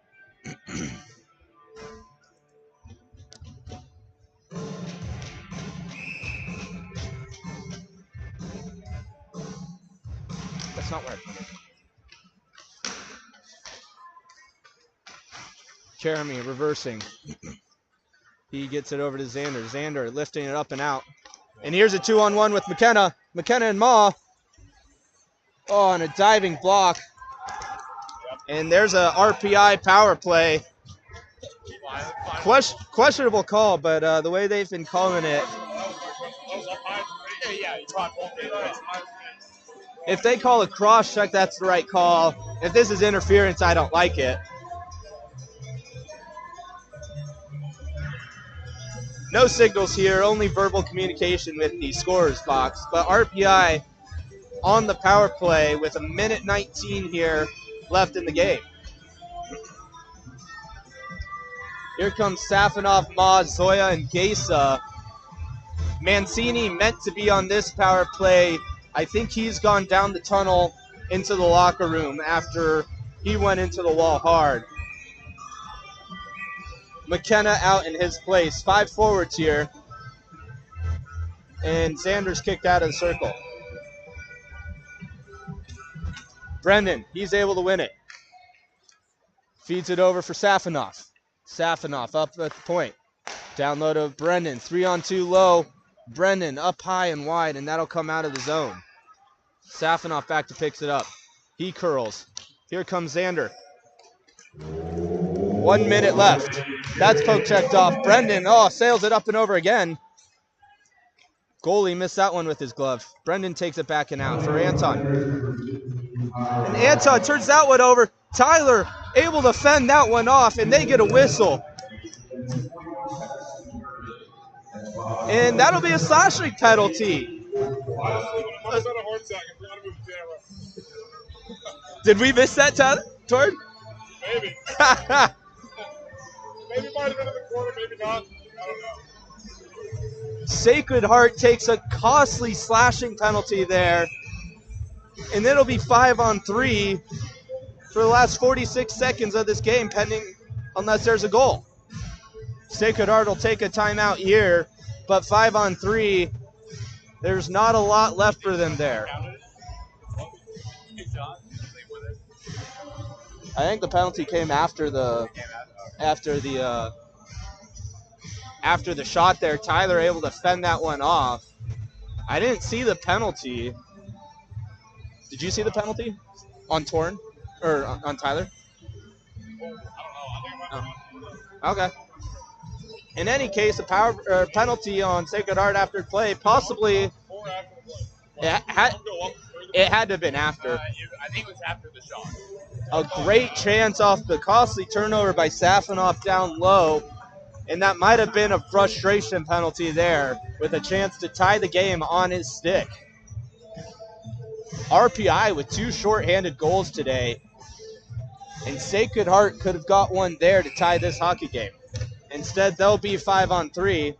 That's not where I put it. Karami reversing. He gets it over to Xander. Xander lifting it up and out. And here's a 2-on-1 with McKenna. McKenna and Ma. Oh, and a diving block. And there's a RPI power play. Questionable call, but the way they've been calling it. If they call a cross check, that's the right call. If this is interference, I don't like it. No signals here, only verbal communication with the scorer's box. But RPI on the power play with 1:19 here left in the game. Here comes Safanov, Ma, Zoya, and Gesa. Mancini meant to be on this power play. I think he's gone down the tunnel into the locker room after he went into the wall hard. McKenna out in his place. 5 forwards here. And Xander's kicked out of the circle. Brendan, he's able to win it. Feeds it over for Safanov. Safanov up at the point. Down low to Brendan. 3-on-2 low. Brendan up high and wide, and that'll come out of the zone. Safanov back to picks it up. He curls. Here comes Xander. 1 minute left. That's poke checked off. Brendan, sails it up and over again. Goalie missed that one with his glove. Brendan takes it back and out for Anton. And Anton turns that one over. Tyler able to fend that one off, and they get a whistle. And that'll be a slashing penalty. Did we miss that, Tord? Maybe. Maybe might have been in the corner, maybe not. I don't know. Sacred Heart takes a costly slashing penalty there. And it'll be 5-on-3 for the last 46 seconds of this game, pending unless there's a goal. Sacred Heart will take a timeout here but 5-on-3, there's not a lot left for them there. I think the penalty came after the shot there. Tyler able to fend that one off. I didn't see the penalty. Did you see the penalty on Torn or on Tyler? Oh. Okay. In any case, a penalty on Sacred Heart after play, possibly it had to have been after. I think it was after the shot. A great chance off the costly turnover by Safinoff down low, and that might have been a frustration penalty there with a chance to tie the game on his stick. RPI with 2 shorthanded goals today, and Sacred Heart could have got one there to tie this hockey game. Instead, they'll be 5-on-3,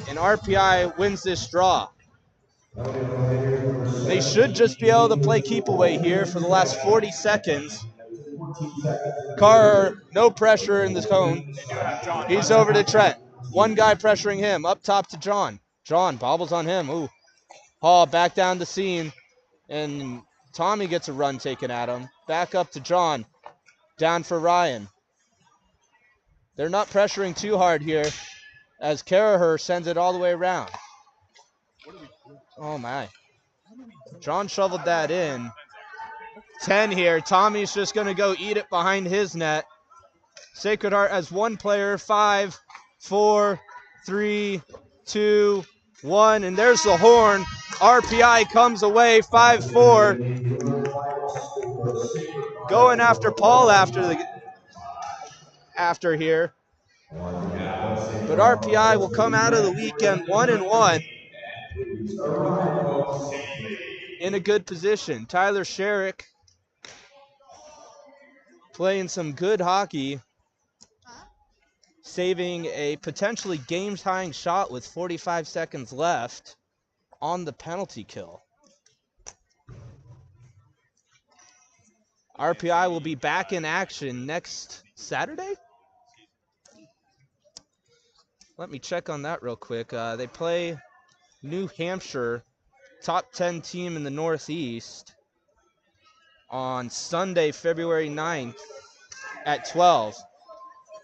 and RPI wins this draw. They should just be able to play keep away here for the last 40 seconds. Carr, no pressure in the cone. He's over to Trent. One guy pressuring him. Up top to John. John bobbles on him. Ooh. Hall back down the scene. And Tommy gets a run taken at him. Back up to John. Down for Ryan. They're not pressuring too hard here as Caraher sends it all the way around. Oh, my. John shoveled that in. 10 here. Tommy's just going to go eat it behind his net. Sacred Heart has one player. 5, 4, 3, 2, 1. And there's the horn. RPI comes away 5-4. Going after Paul after here. But RPI will come out of the weekend 1-1 in a good position. Tyler Sherrick playing some good hockey, saving a potentially game-tying shot with 45 seconds left on the penalty kill. RPI will be back in action next Saturday? Let me check on that real quick. They play New Hampshire, top 10 team in the Northeast, on Sunday, February 9th at 12.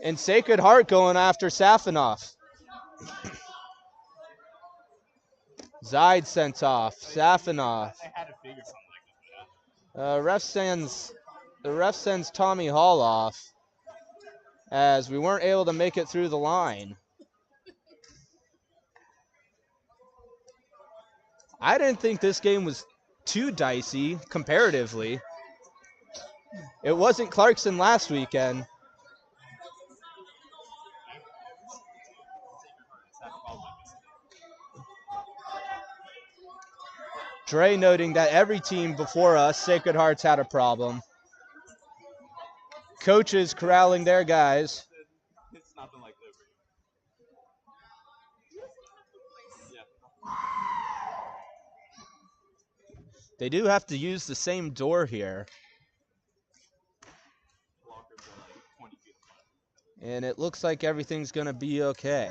And Sacred Heart going after Safinoff. Zaid sent off. Safinoff. The ref sends Tommy Hall off as we weren't able to make it through the line. I didn't think this game was too dicey comparatively. It wasn't Clarkson last weekend. Dre noting that every team before us, Sacred Hearts, had a problem. Coaches corralling their guys. They do have to use the same door here. And it looks like everything's going to be okay.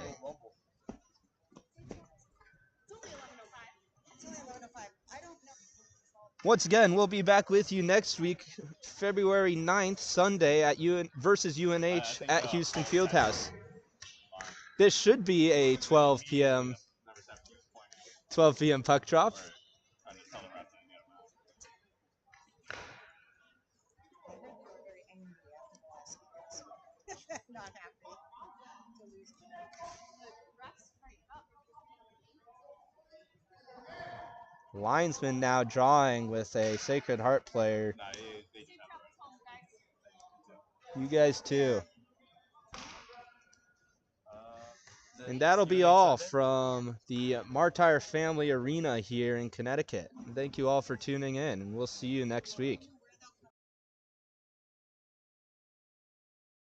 Once again, we'll be back with you next week, February 9th, Sunday at versus UNH at Houston Fieldhouse. This should be a 12 p.m. puck drop. Linesman now drawing with a Sacred Heart player. You guys too. And that'll be all from the Martyr Family Arena here in Connecticut. Thank you all for tuning in, and we'll see you next week.